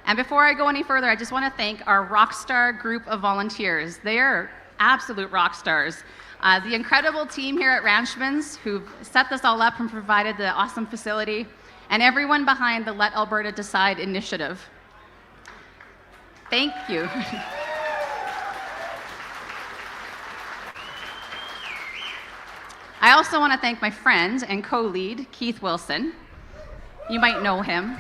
And before I go any further, I just want to thank our rock star group of volunteers. They are absolute rock stars. The incredible team here at Ranchman's who've set this all up and provided the awesome facility, and everyone behind the Let Alberta Decide initiative. Thank you. I also want to thank my friend and co-lead, Keith Wilson. You might know him.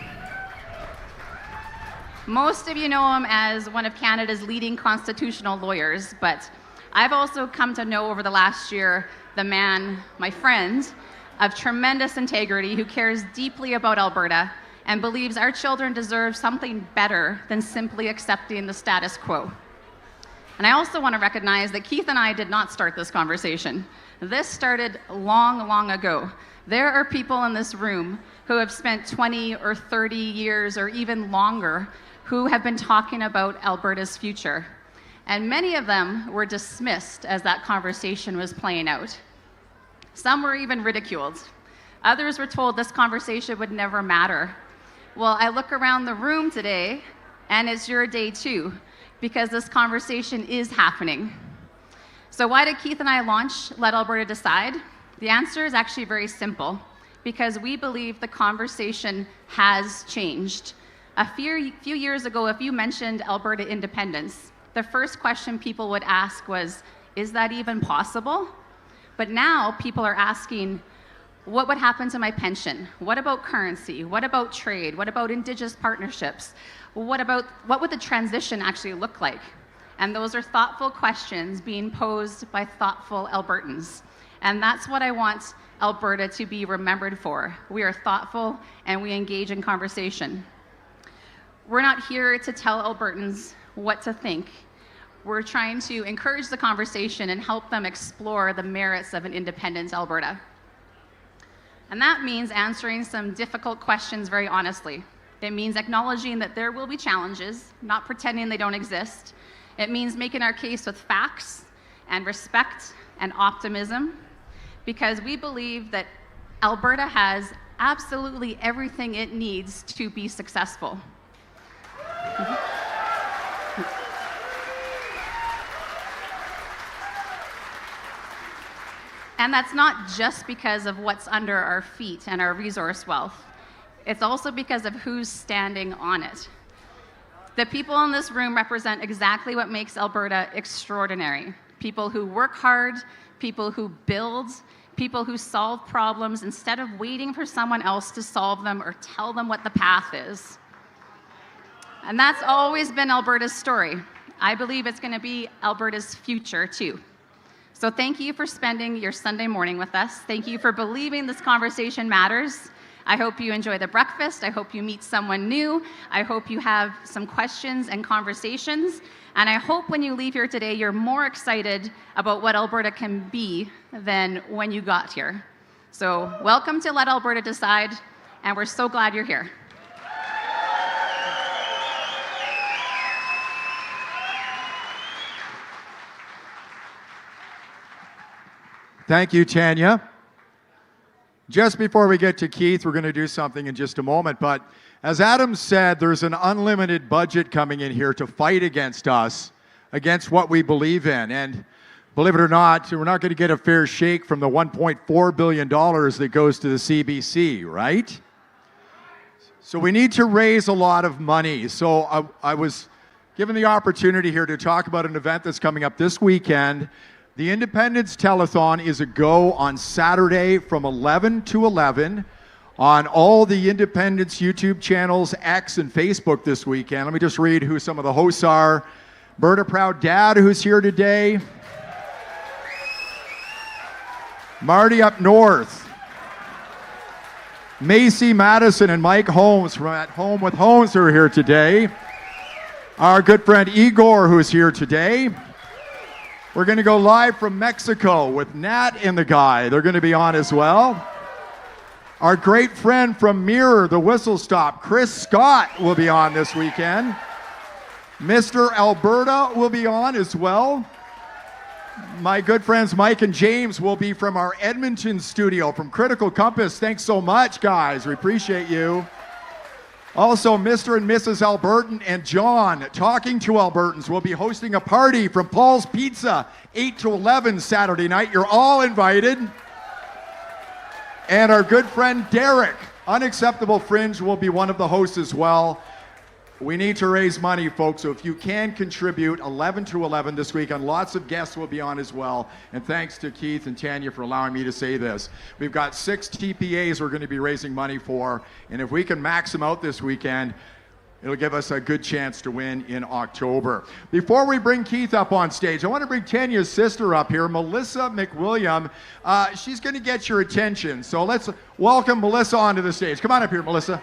Most of you know him as one of Canada's leading constitutional lawyers, but I've also come to know over the last year the man, my friend, of tremendous integrity who cares deeply about Alberta and believes our children deserve something better than simply accepting the status quo. And I also want to recognize that Keith and I did not start this conversation. This started long, long ago. There are people in this room who have spent 20 or 30 years or even longer who have been talking about Alberta's future. And many of them were dismissed as that conversation was playing out. Some were even ridiculed. Others were told this conversation would never matter. Well, I look around the room today, and it's your day too, because this conversation is happening. So why did Keith and I launch Let Alberta Decide? The answer is actually very simple, because we believe the conversation has changed. A few years ago, if you mentioned Alberta independence, the first question people would ask was, is that even possible? But now people are asking, what would happen to my pension? What about currency? What about trade? What about Indigenous partnerships? What would the transition actually look like? And those are thoughtful questions being posed by thoughtful Albertans. And that's what I want Alberta to be remembered for. We are thoughtful and we engage in conversation. We're not here to tell Albertans what to think. We're trying to encourage the conversation and help them explore the merits of an independent Alberta. And that means answering some difficult questions very honestly. It means acknowledging that there will be challenges, not pretending they don't exist. It means making our case with facts and respect and optimism, because we believe that Alberta has absolutely everything it needs to be successful. And that's not just because of what's under our feet and our resource wealth. It's also because of who's standing on it. The people in this room represent exactly what makes Alberta extraordinary. People who work hard, people who build, people who solve problems instead of waiting for someone else to solve them or tell them what the path is. And that's always been Alberta's story. I believe it's going to be Alberta's future, too. So thank you for spending your Sunday morning with us. Thank you for believing this conversation matters. I hope you enjoy the breakfast. I hope you meet someone new. I hope you have some questions and conversations. And I hope when you leave here today, you're more excited about what Alberta can be than when you got here. So welcome to Let Alberta Decide, and we're so glad you're here. Thank you, Tanya. Just before we get to Keith, we're going to do something in just a moment, but as Adam said, there's an unlimited budget coming in here to fight against us, against what we believe in. And believe it or not, we're not going to get a fair shake from the $1.4 billion that goes to the CBC, right? So we need to raise a lot of money. So I was given the opportunity here to talk about an event that's coming up this weekend. The Independence Telethon is a go on Saturday from 11 to 11 on all the Independence YouTube channels, X and Facebook this weekend. Let me just read who some of the hosts are. Berta Proud Dad, who's here today. Marty Up North. Macy Madison and Mike Holmes from At Home with Holmes who are here today. Our good friend Igor, who's here today. We're going to go live from Mexico with Nat and the guy. They're going to be on as well. Our great friend from Mirror, the Whistle Stop, Chris Scott, will be on this weekend. Mr. Alberta will be on as well. My good friends Mike and James will be from our Edmonton studio from Critical Compass. Thanks so much, guys. We appreciate you. Also, Mr. and Mrs. Albertan and John, Talking to Albertans, will be hosting a party from Paul's Pizza, 8 to 11 Saturday night. You're all invited. And our good friend Derek, Unacceptable Fringe, will be one of the hosts as well. We need to raise money, folks, so if you can contribute, 11 to 11 this weekend. Lots of guests will be on as well. And thanks to Keith and Tanya for allowing me to say this. We've got 6 TPAs we're going to be raising money for, and if we can max them out this weekend, it'll give us a good chance to win in October. Before we bring Keith up on stage, I want to bring Tanya's sister up here, Melissa McWilliam. She's going to get your attention, so let's welcome Melissa onto the stage. Come on up here, Melissa.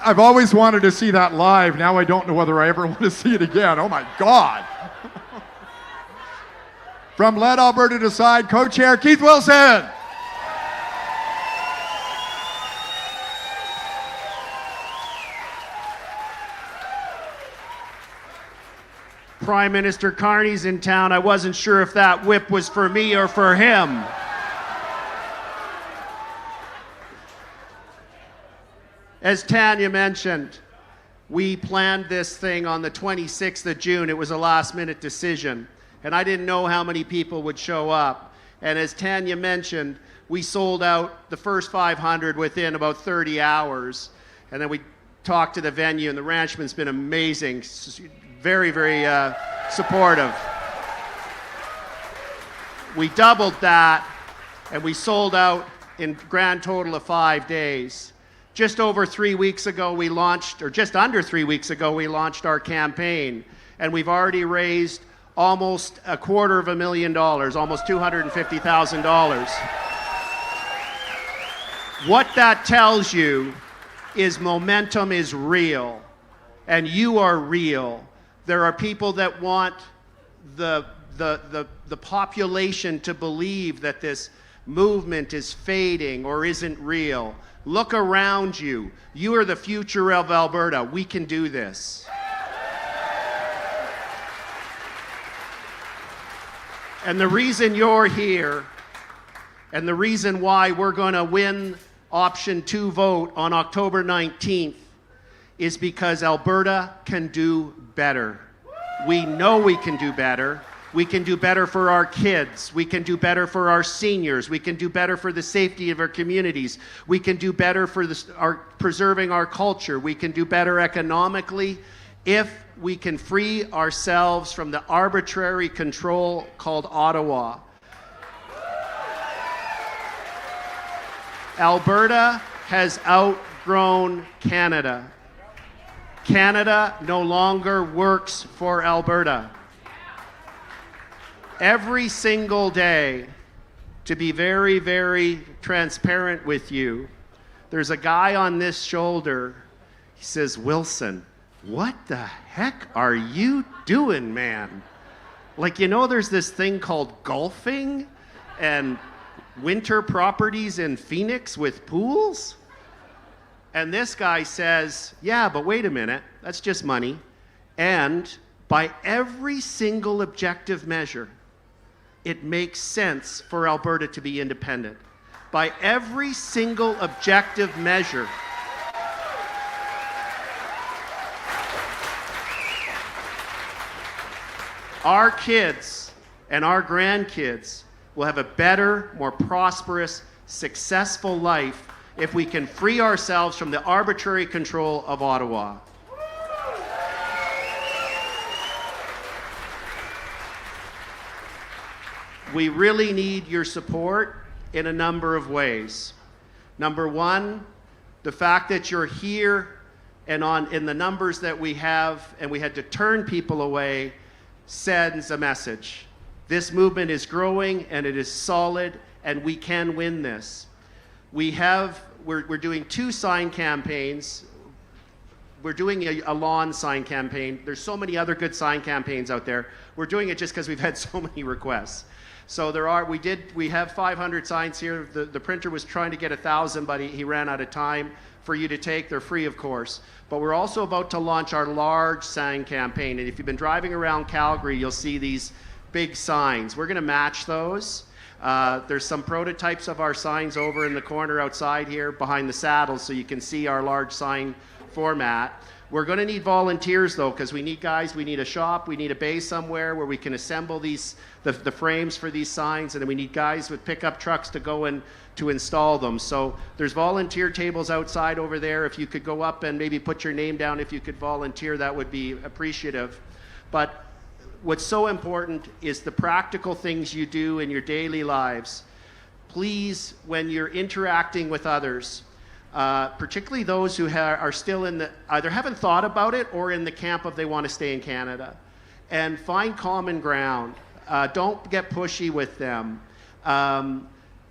I've always wanted to see that live. Now I don't know whether I ever want to see it again. Oh my God. From Let Alberta Decide, co-chair Keith Wilson. Prime Minister Carney's in town. I wasn't sure if that whip was for me or for him. As Tanya mentioned, we planned this thing on the 26th of June. It was a last-minute decision, and I didn't know how many people would show up. And as Tanya mentioned, we sold out the first 500 within about 30 hours, and then we talked to the venue, and the ranchman's been amazing, very, very supportive. We doubled that, and we sold out in grand total of 5 days. Just over 3 weeks ago, we launched, or just under 3 weeks ago, we launched our campaign, and we've already raised almost $250,000, almost $250,000. What that tells you is momentum is real, and you are real. There are people that want the population to believe that this movement is fading or isn't real. Look around you. You are the future of Alberta. We can do this. And the reason you're here, and the reason why we're going to win option 2 vote on October 19th, is because Alberta can do better. We know we can do better. We can do better for our kids. We can do better for our seniors. We can do better for the safety of our communities. We can do better for preserving our culture. We can do better economically if we can free ourselves from the arbitrary control called Ottawa. Alberta has outgrown Canada. Canada no longer works for Alberta. Every single day, to be very, very transparent with you, there's a guy on this shoulder. He says, "Wilson, what the heck are you doing, man?" Like, you know, there's this thing called golfing and winter properties in Phoenix with pools? And this guy says, "Yeah, but wait a minute, that's just money." And by every single objective measure, it makes sense for Alberta to be independent. By every single objective measure. Our kids and our grandkids will have a better, more prosperous, successful life if we can free ourselves from the arbitrary control of Ottawa. We really need your support in a number of ways. Number one, the fact that you're here and in the numbers that we have, and we had to turn people away, sends a message. This movement is growing and it is solid, and we can win this. We're doing 2 sign campaigns. We're doing a lawn sign campaign. There's so many other good sign campaigns out there. We're doing it just because we've had so many requests. So we have 500 signs here. The printer was trying to get 1,000, but he ran out of time for you to take. They're free, of course. But we're also about to launch our large sign campaign. And if you've been driving around Calgary, you'll see these big signs. We're going to match those. There's some prototypes of our signs over in the corner outside here behind the saddle, so you can see our large sign format. We're going to need volunteers, though, because we need guys. We need a shop. We need a bay somewhere where we can assemble the frames for these signs, and then we need guys with pickup trucks to go in to install them. So there's volunteer tables outside over there. If you could go up and maybe put your name down, if you could volunteer, that would be appreciative. But what's so important is the practical things you do in your daily lives. Please, when you're interacting with others, particularly those who are still either haven't thought about it or in the camp of they want to stay in Canada, and find common ground. Don't get pushy with them.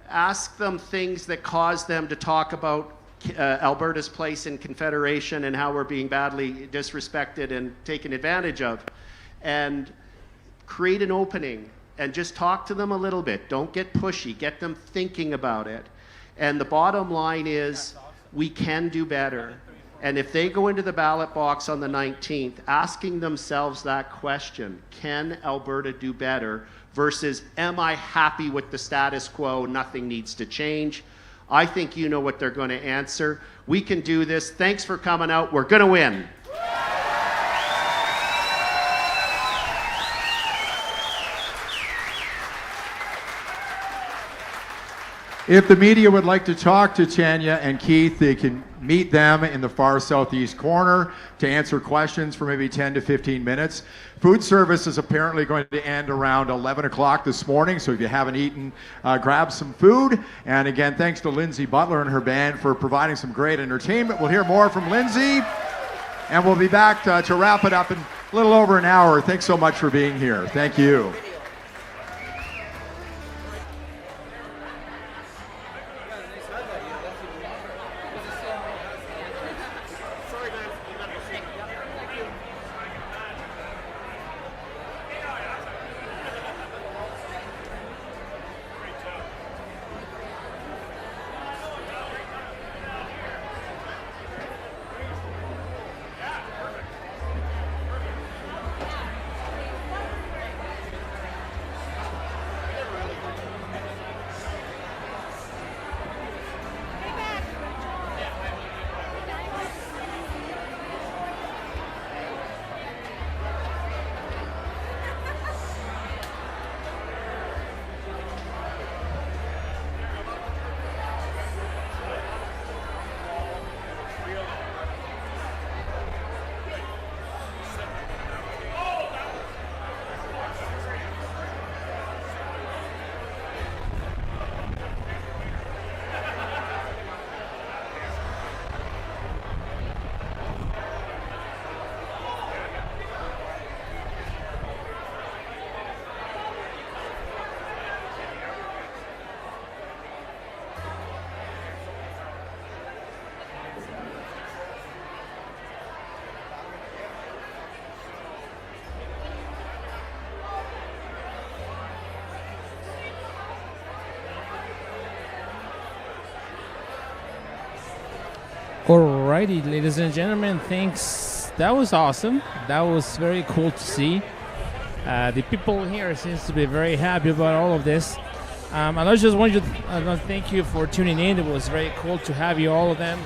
Ask them things that cause them to talk about Alberta's place in Confederation and how we're being badly disrespected and taken advantage of. And create an opening and just talk to them a little bit. Don't get pushy. Get them thinking about it. And the bottom line is, we can do better. And if they go into the ballot box on the 19th asking themselves that question, can Alberta do better, versus am I happy with the status quo, nothing needs to change, I think you know what they're going to answer. We can do this. Thanks for coming out. We're going to win. If the media would like to talk to Tanya and Keith, they can meet them in the far southeast corner to answer questions for maybe 10 to 15 minutes. Food service is apparently going to end around 11 o'clock this morning, so if you haven't eaten, grab some food. And again, thanks to Lindsay Butler and her band for providing some great entertainment. We'll hear more from Lindsay, and we'll be back to wrap it up in a little over an hour. Thanks so much for being here. Thank you. Alrighty, ladies and gentlemen, thanks. That was awesome. That was very cool to see. The people here seems to be very happy about all of this. And I just want to thank you for tuning in. It was very cool to have you, all of them.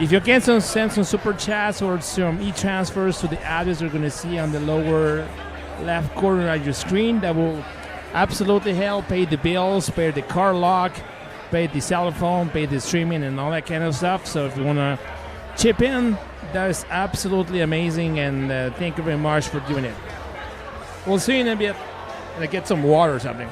If you can send some super chats or some e-transfers to the address you're going to see on the lower left corner of your screen, that will absolutely help pay the bills, pay the car lock, pay the cell phone, pay the streaming, and all that kind of stuff. So if you want to chip in, that is absolutely amazing, and thank you very much for doing it. We'll see you in a bit. And I get some water or something.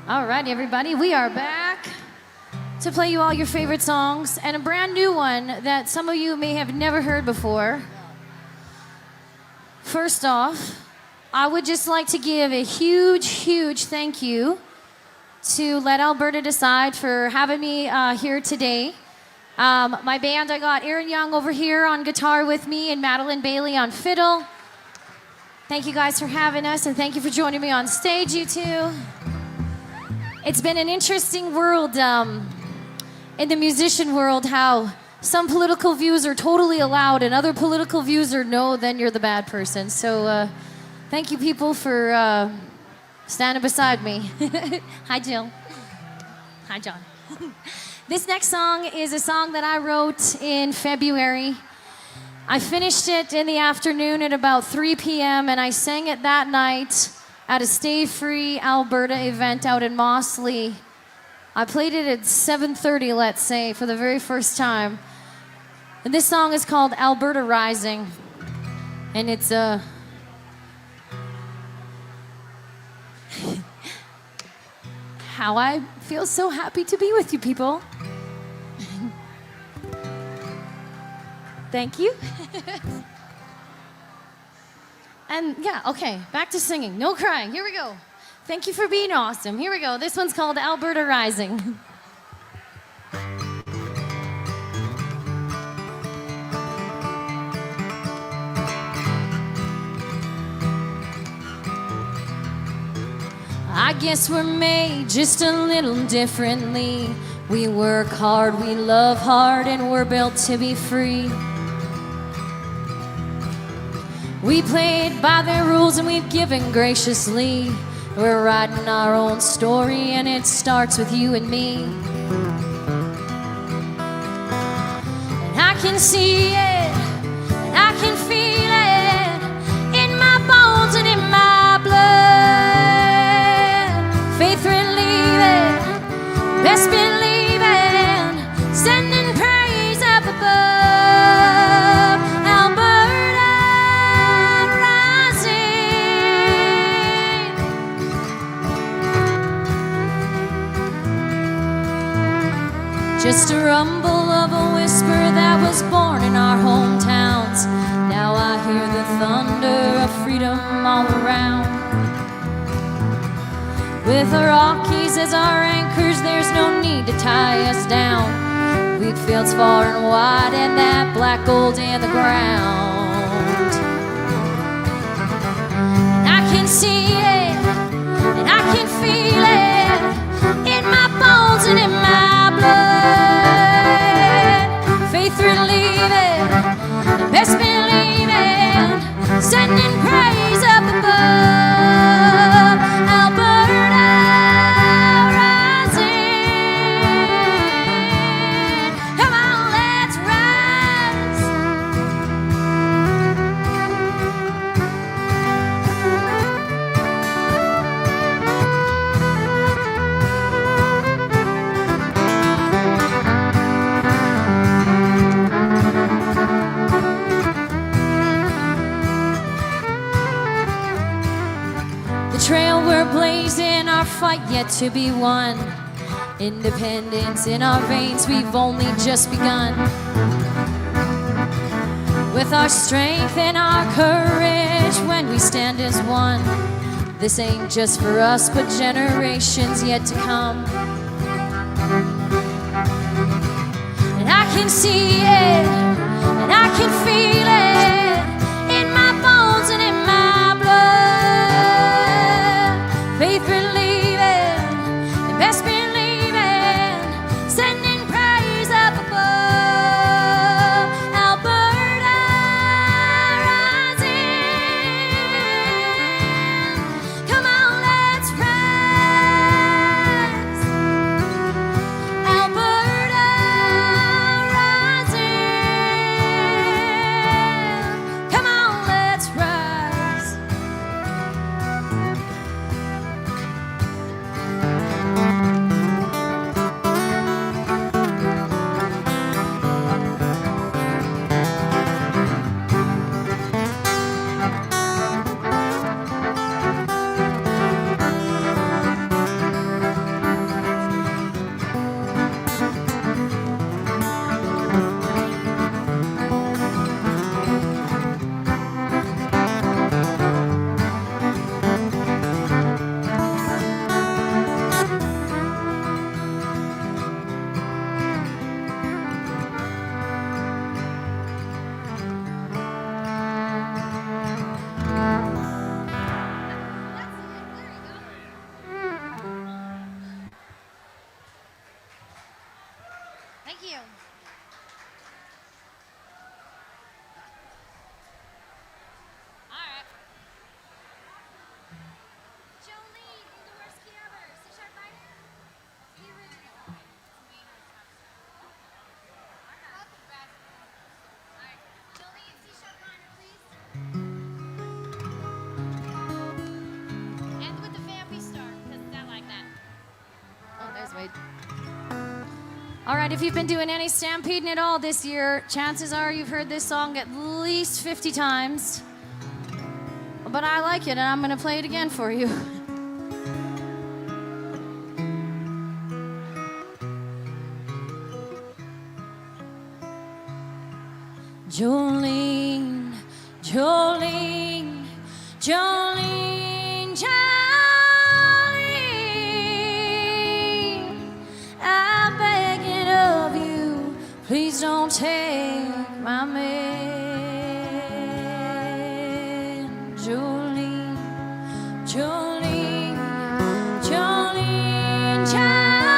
All right, everybody, we are back to play you all your favorite songs and a brand new one that some of you may have never heard before. First off, I would just like to give a huge thank you to Let Alberta Decide for having me here today. My band, I got Aaron Young over here on guitar with me and Madeline Bailey on fiddle. Thank you guys for having us, and thank you for joining me on stage, you two. It's been an interesting world in the musician world, how some political views are totally allowed and other political views are no, then you're the bad person. So thank you people for standing beside me. Hi, Jill. Hi, John. This next song is a song that I wrote in February. I finished it in the afternoon at about 3 p.m. and I sang it that night at a Stay Free Alberta event out in Mossley. I played it at 7:30, let's say, for the very first time. And this song is called Alberta Rising. And it's how I feel so happy to be with you people. Thank you. And yeah, okay, back to singing. No crying. Here we go. Thank you for being awesome. Here we go. This one's called Alberta Rising. I guess we're made just a little differently. We work hard, we love hard, and we're built to be free. We played by their rules and we've given graciously. We're writing our own story and it starts with you and me. And I can see it, and I can feel it in my bones and in my blood. Faith relieving, best believing, sending praise up above. Alberta rising. Just a rumble of a whisper that was born in our hometowns. Now I hear the thunder of freedom all around. With the Rockies as our anchors, there's no need to tie us down. Wheat fields far and wide and that black gold in the ground. And I can see it, and I can feel it in my bones and in my blood. Faith relieving, best believing, sending praise up above. Alberta rising. Come on, let's rise. The trail we're blazing, our fight yet to be won. Independence in our veins, we've only just begun. With our strength and our courage, when we stand as one, This ain't just for us, but generations yet to come. And I can see it, and I can feel it in my bones and in my blood. Faith believing, and best believing, sending praise up above. Alberta rising. Come on, let's rise. Alberta rising. Come on, let's rise. Thank you. All right. Jolene, the worst key ever. C sharp minor? The original. Not the best. All right. Jolene, C sharp minor, please. And with the family star, because it's not like that. Oh, there's Wade. All right, if you've been doing any stampeding at all this year, chances are you've heard this song at least 50 times. But I like it, and I'm going to play it again for you. Jolene, Jolene, Jolene, Jolene, I'm begging of you, please don't take my man. Jolene, Jolene, Jolene, Jolene,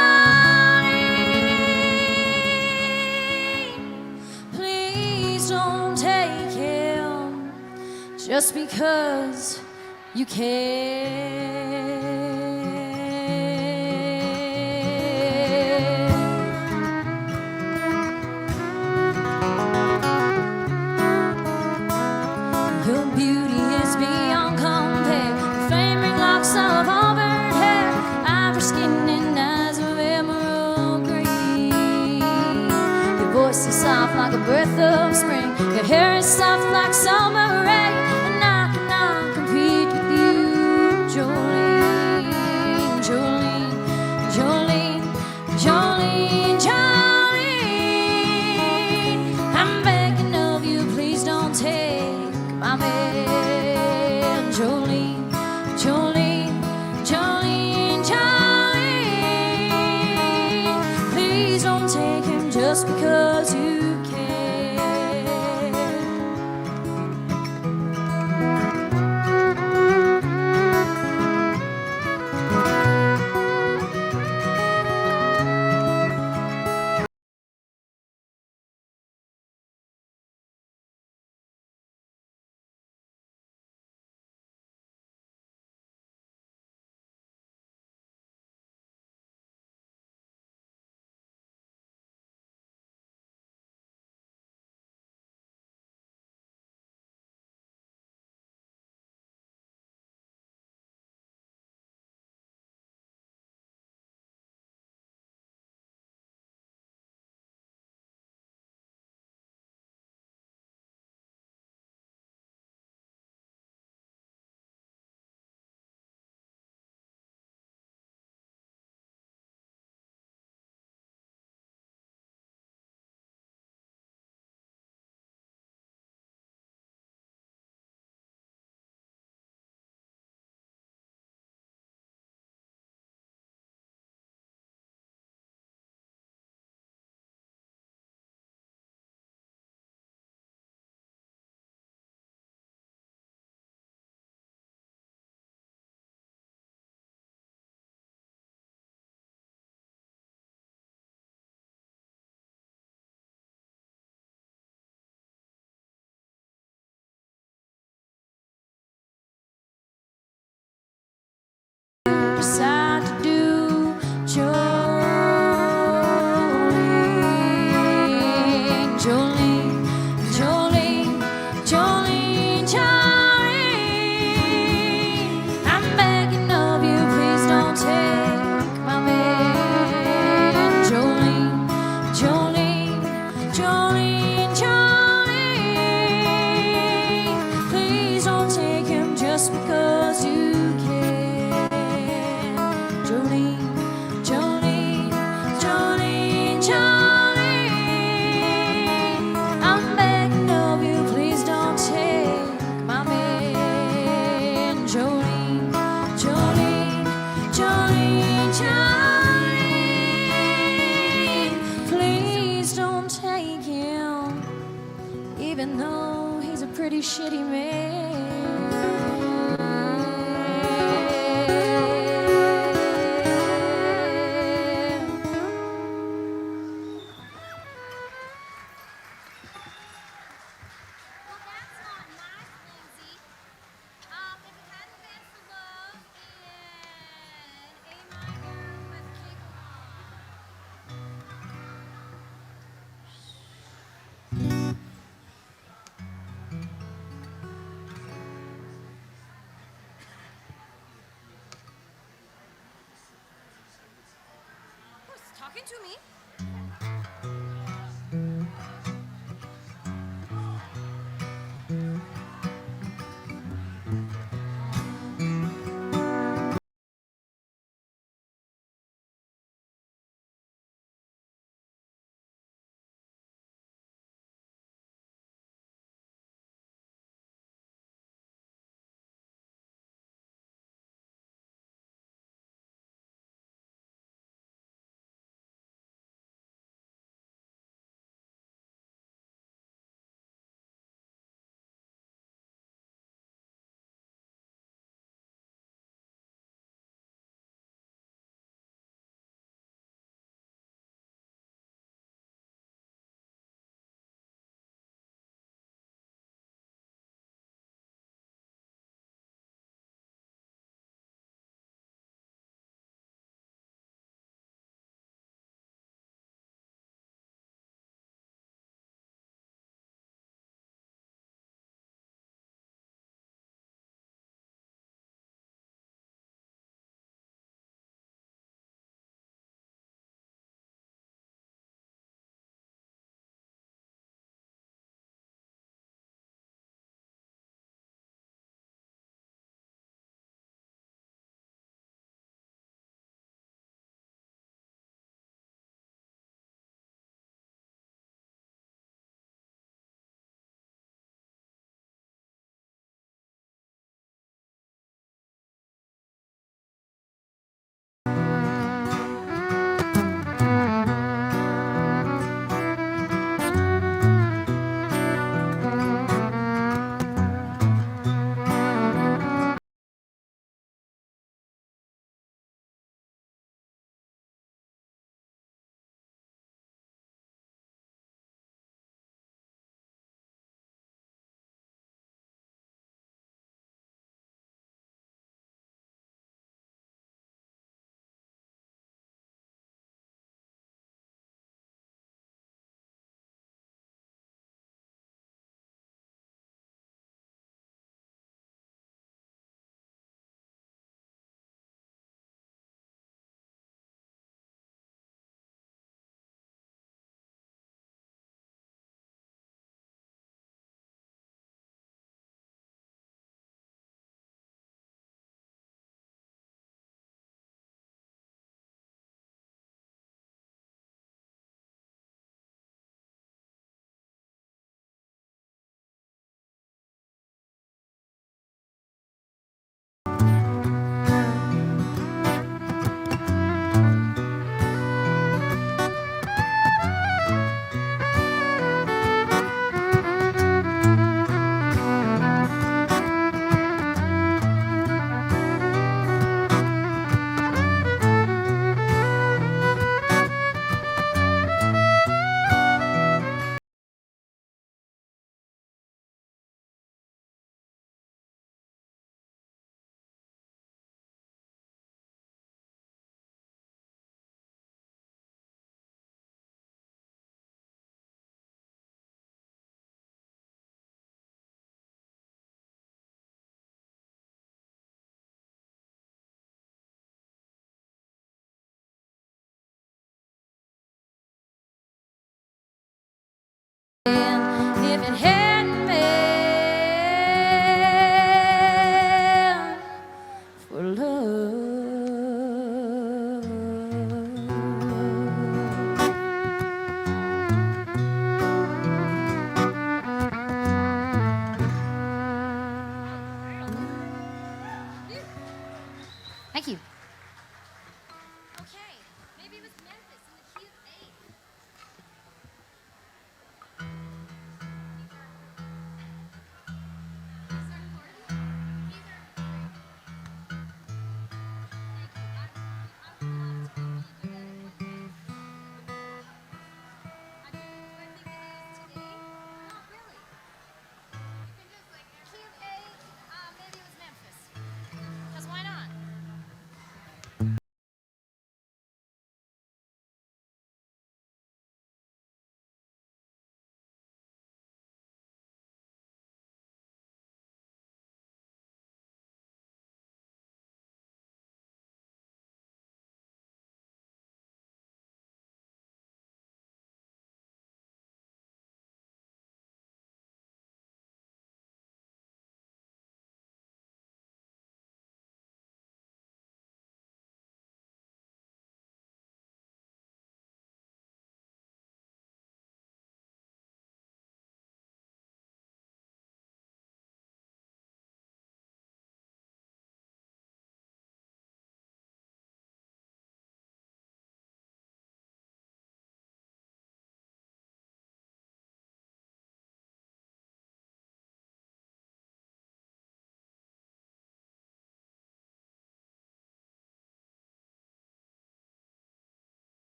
please don't take him just because you can. Your beauty is beyond compare. Your flaming locks of auburn hair, ivory skin and eyes of emerald green. Your voice is soft like a breath of spring. Your hair is soft like summer rain. And I cannot compete with you, Jolene, Jolene, Jolene, Jolene, Jolene. I'm begging of you, please don't take my man. Jolene, Jolene, Jolene, Jolene, please don't take him just because you decide to do. Jolene, Jolene, Jolene, Jolene, Jolene. I'm begging of you, please don't take my man. Jolene, Jolene, Jolene, Jolene. Please don't take him just because you can. Jolene, Jolene, Jolene, Jolene. I'm begging of you, please don't take my man. Jolene, Jolene, Jolene, Jolene. Please don't take him, even though he's a pretty shitty man. Well, that's not nice, Lindsay. If it hadn't been for love in A minor with kick Who's talking to me?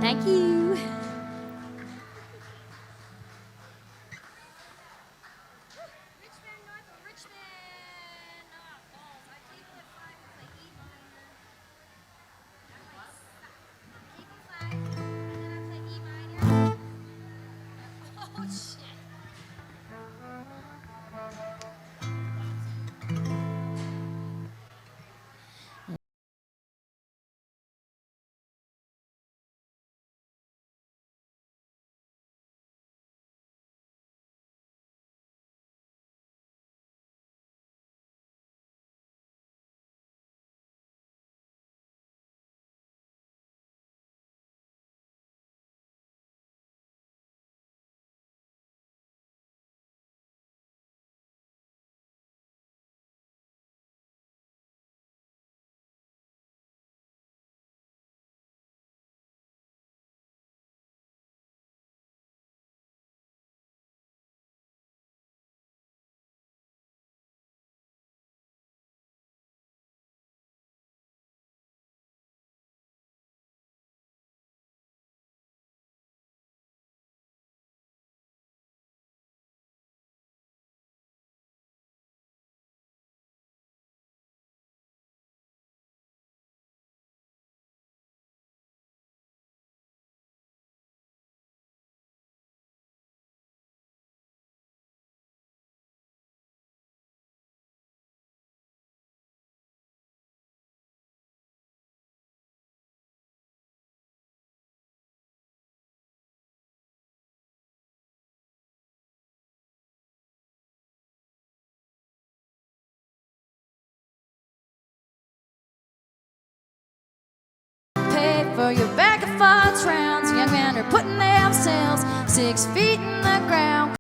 Thank you. For your bag of fudge rounds, young men are putting themselves 6 feet in the ground.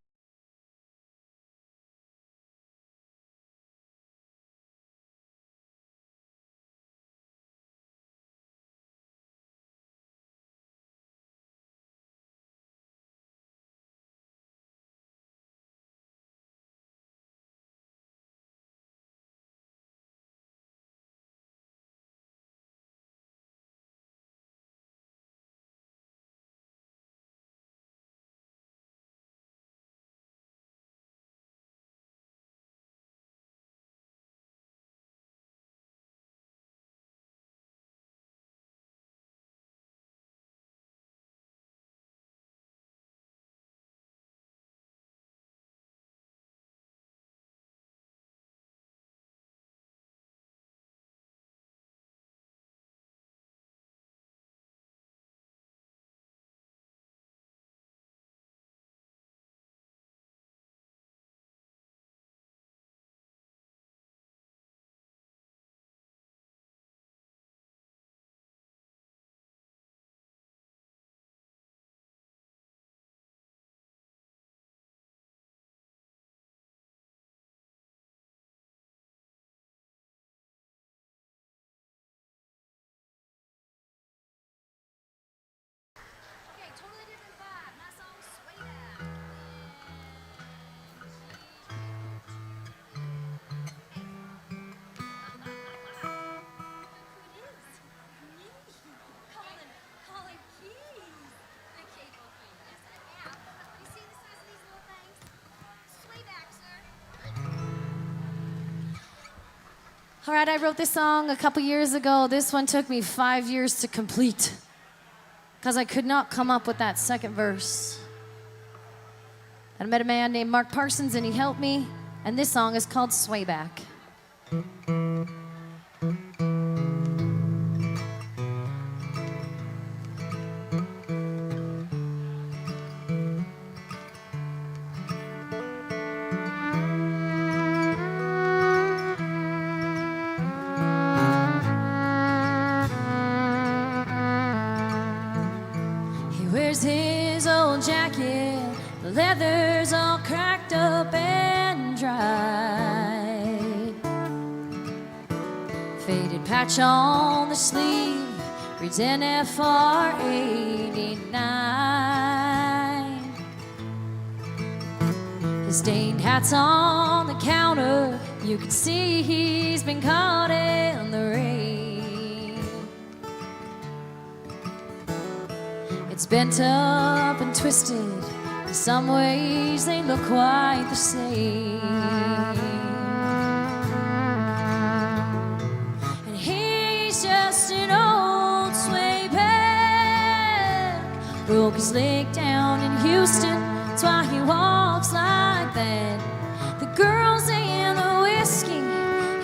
All right, I wrote this song a couple years ago. This one took me 5 years to complete because I could not come up with that second verse. I met a man named Mark Parsons and he helped me, and this song is called Sway Back. His old jacket, the leather's all cracked up and dry. Faded patch on the sleeve reads NFR 89. His stained hat's on the counter, you can see he's been caught in the rain. It's bent up and twisted. In some ways they look quite the same. And he's just an old sway back. Broke his leg down in Houston. That's why he walks like that. The girls and the whiskey,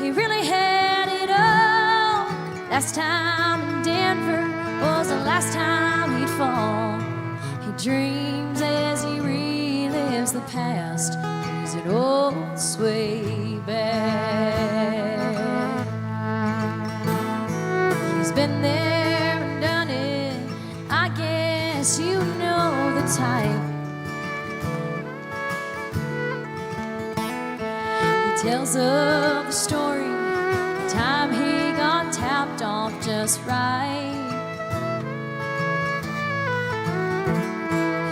he really had it all. Last time in Denver was the last time he'd fall. He dreams as he relives the past. He's an old sway back. He's been there and done it. I guess you know the type. He tells of the story, the time he got tapped off just right.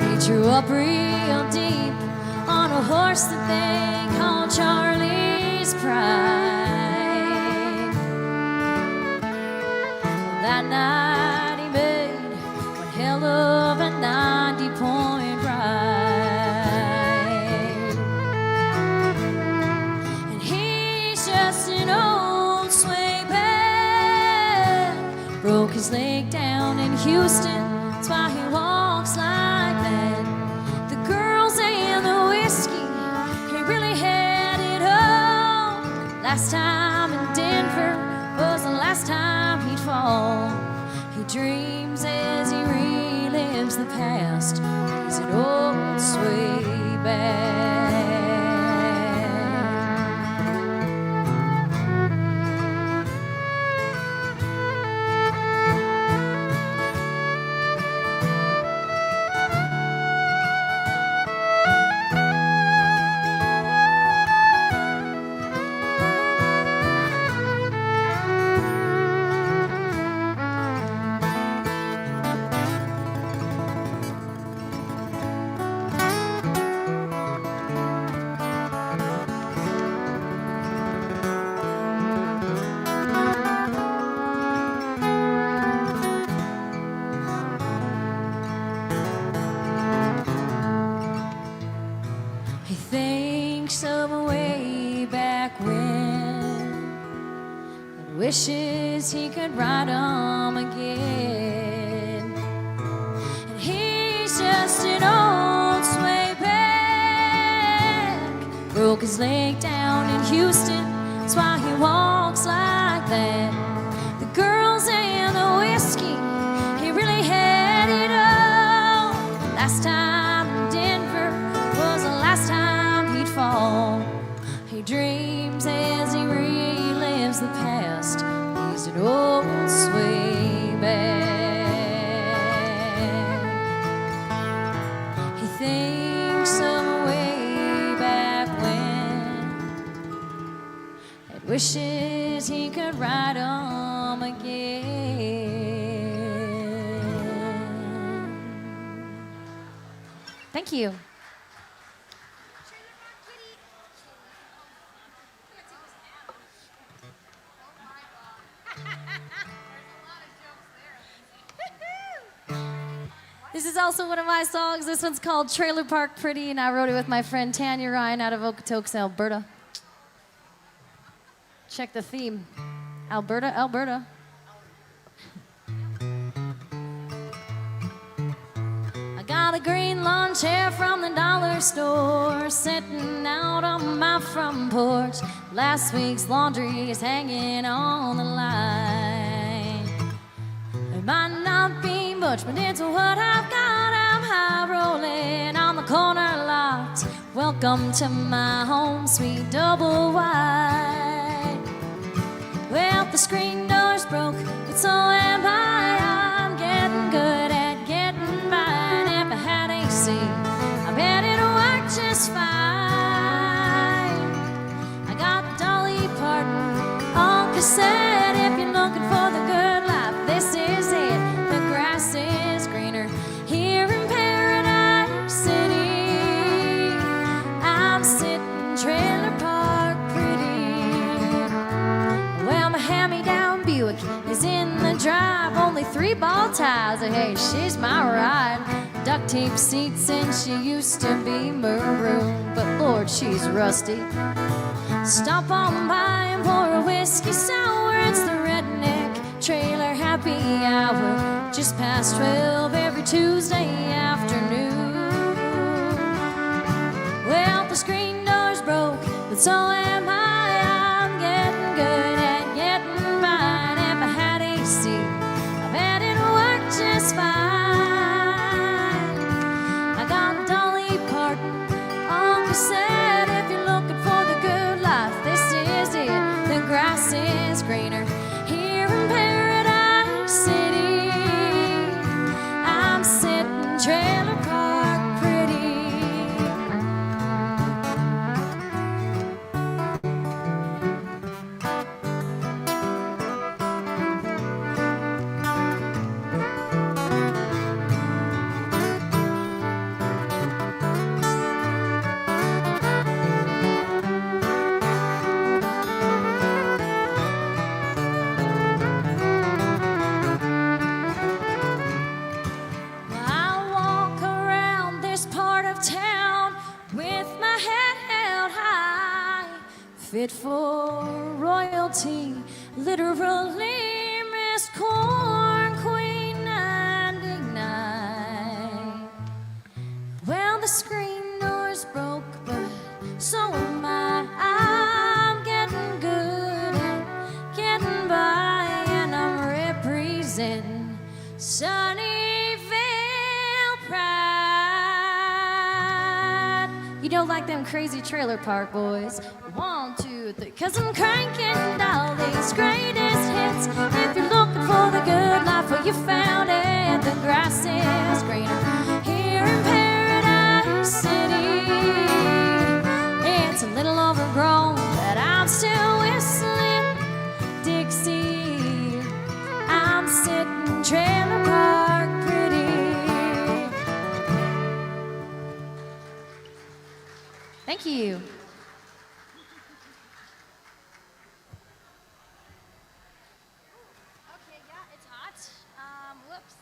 He drew up real deep on a horse that they call Charlie's Pride. That night he made one hell of a 90-point ride. And he's just an old sway back. Broke his leg down in Houston. That's why he walks like that. The girls and the whiskey, he really had it all. Last time in Denver was the last time he'd fall. He dreams as he relives the past. He's an old sway back. He thinks of a way back when, and wishes he could ride 'em again. And he's just an old sway back. Broke his leg down in Houston. That's why he walks like that. The girls and the whiskey, he really had it all. Last time in Denver was the last time he'd fall. He dreams as he relives the past. He's an old sway back. He thinks of a way back when, and wishes he could ride 'em again. Thank you. This is also one of my songs. This one's called Trailer Park Pretty, and I wrote it with my friend Tanya Ryan out of Okotoks, Alberta. Check the theme. Alberta, Alberta. I got a green lawn chair from the dollar store sitting out on my front porch. Last week's laundry is hanging on the line. It might not be much, but it's what I've got. I'm high rolling on the corner lot. Welcome to my home, sweet double wide. Well, the screen door's broke, but so am I. I'm getting good at getting by. And if I had AC, I bet it'd work just fine. I got Dolly Parton on cassette. If you're looking for the good life, this is it. The grass is greener here in Paradise City. I'm sitting trailer park pretty. Well, my hand-me-down Buick is in the drive. 3 ball ties. Hey, she's my ride. Duct tape seats and she used to be maroon, but Lord, she's rusty. Stop on by and pour a whiskey sour. It's the Redneck Trailer Happy Hour, just past 12 every Tuesday afternoon. Well, the screen door's broke, but so am I. I'm getting good at getting by, and if I had AC, I bet it worked just fine. I got Dolly Parton on cassette. If you're looking for the good life, this is it. The grass is greener here in Paradise City. I'm sitting trailer park pretty. I walk around this part of town with my head held high, fit for royalty, literally Miss Corn Queen 99. Well, the screen door's broke, but so am I. I'm getting good at getting by, and I'm representing Sunnyvale pride. You don't like them crazy trailer park boys. 1, 2, 3, 'cause I'm cranking all these greatest hits. If you're looking for the good life, well, you found it. The grass is greener here in Paradise City. It's a little overgrown, but I'm still whistling Dixie. I'm sitting trailer park pretty. Thank you. Okay, yeah, it's hot. Whoops.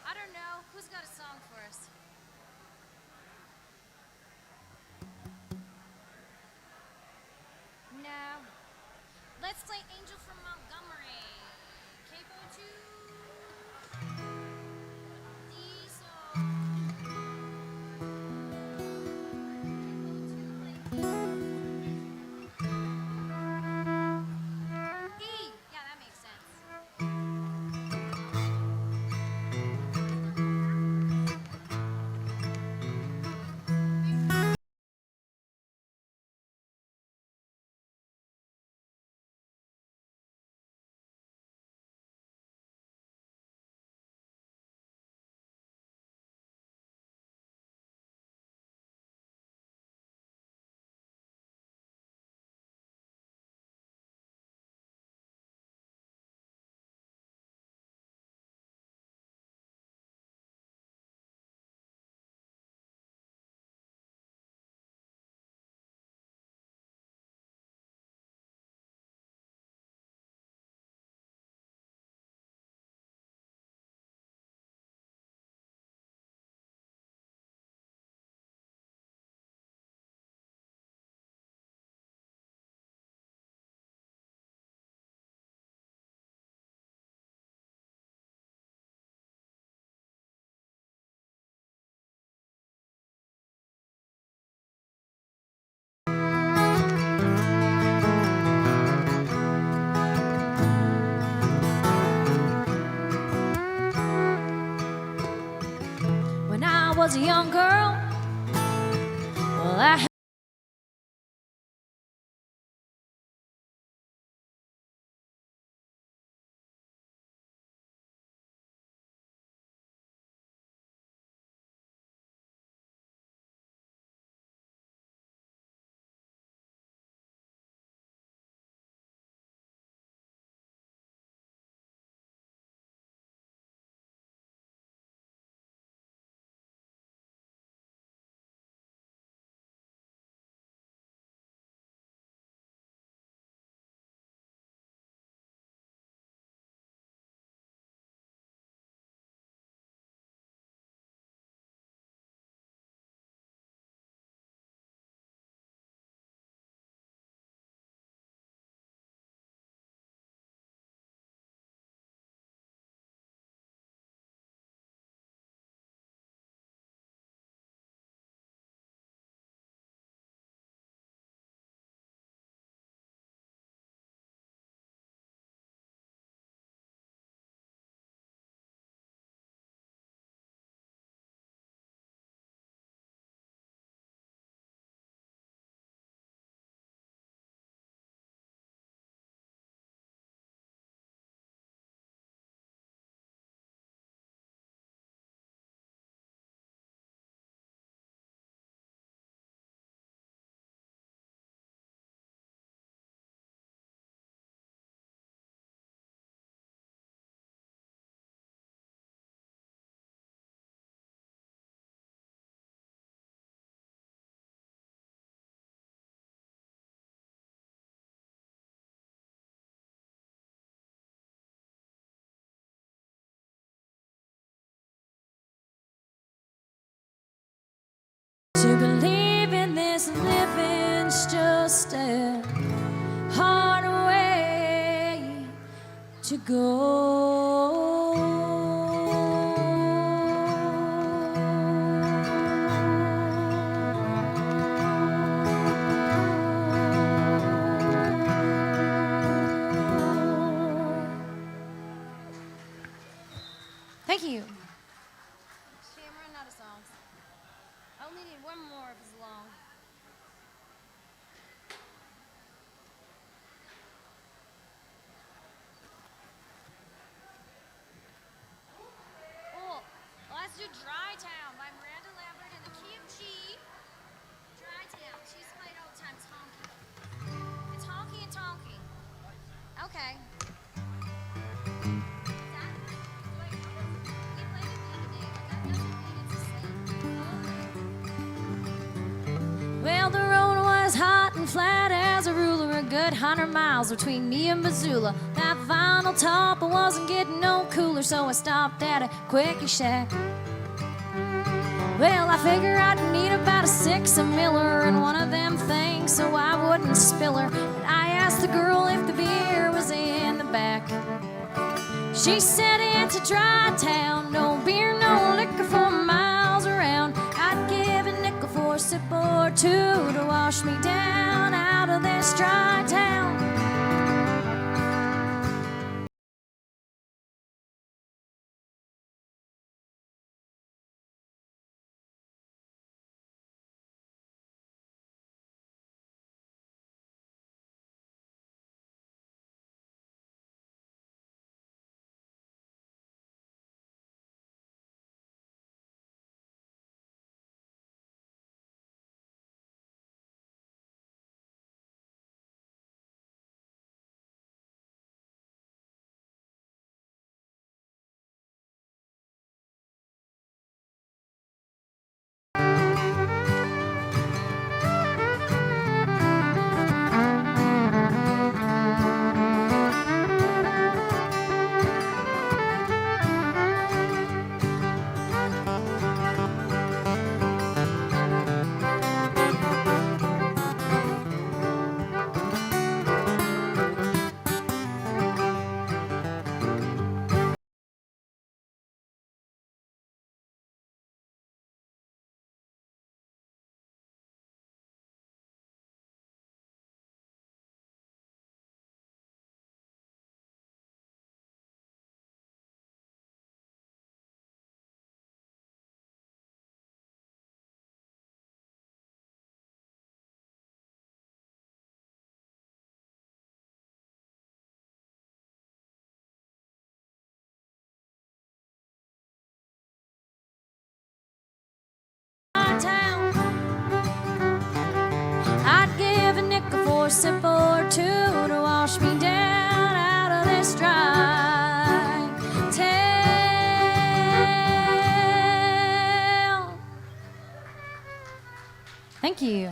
I don't know. Who's got a song for us? No. Let's play Angel from Montgomery. Capo 2. Diesel. E. Yeah, that makes sense. When I was a young girl, well, I said, hard way to go. Thank you. See, I'm running out of songs. I only need one more if it's long. Oh, let's do Dry Town by Miranda Lambert and the Key of G. Dry Town. She's played all the time. It's honky. It's honky and tonky. Okay. Well, the road was hot and flat as a ruler, a good 100 miles between me and Missoula. That final top, I wasn't getting no cooler, so I stopped at a quickie shack. Well, I figure I'd need about a 6 of Miller and one of them things so I wouldn't spill her. And I asked the girl if the beer was in the back. She said it's a dry town, no beer, no liquor for miles around. I'd give a nickel for a sip or two to wash me down out of this dry town. Town. I'd give a nickel for a sip or two to wash me down out of this dry town. Thank you.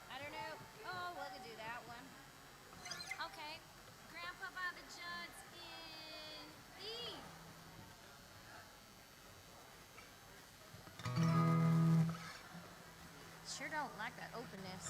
I don't know. Oh, we could do that one. Okay. Grandpa by the Judds in E. Sure don't like that openness.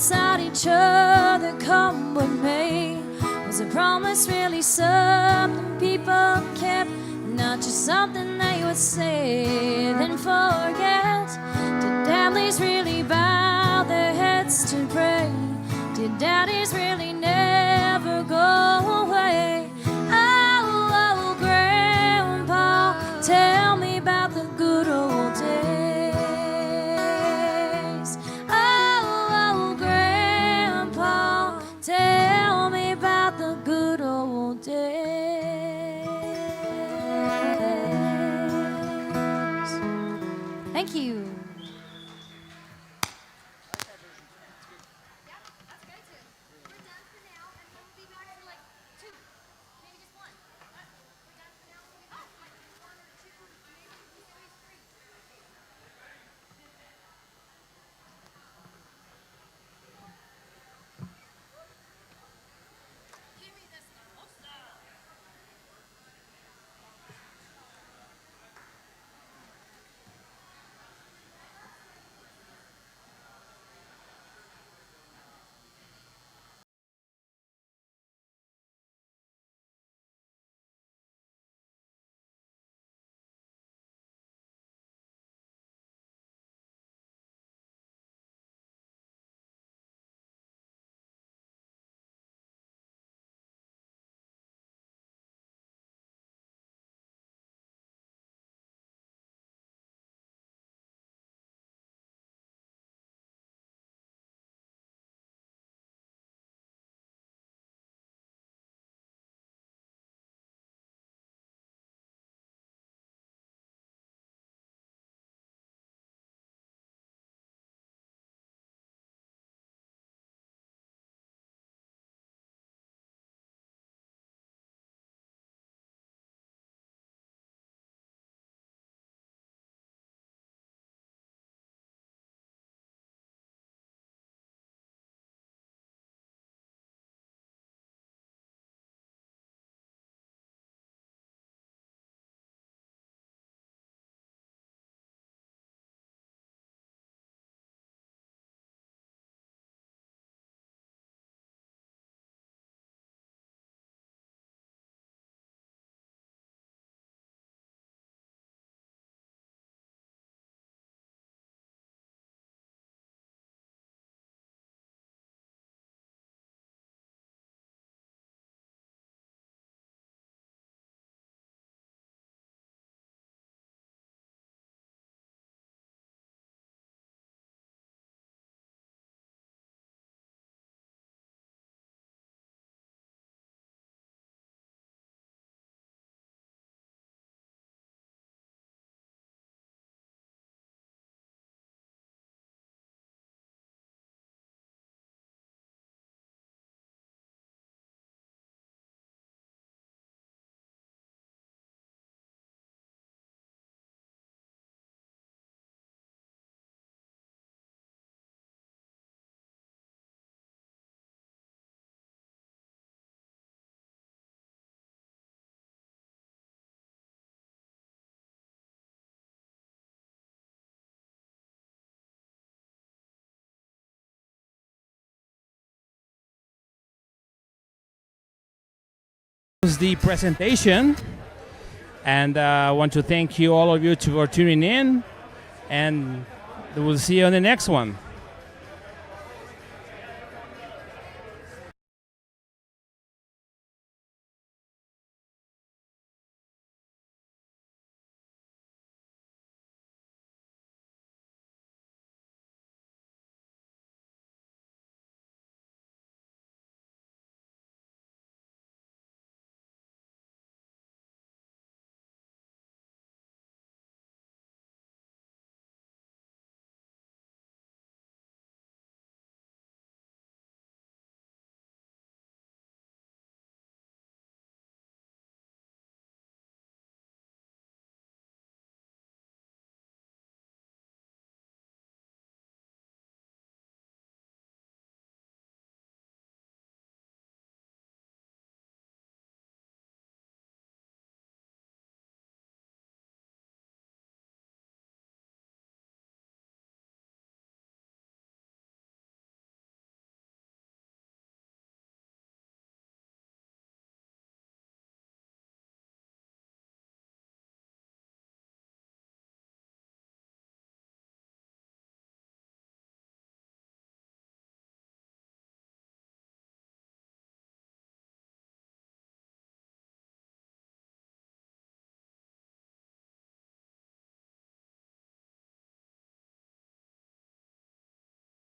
beside each other, come with me. Was a promise really something people kept? Not just something they would say then forget. Did daddies really bow their heads to pray? Did daddies really never go away? Oh, Grandpa, tell me about the good old days. Oh, Grandpa, tell me about the good old days. Thank you. Was the presentation, and I want to thank you all of you for tuning in, and we'll see you on the next one.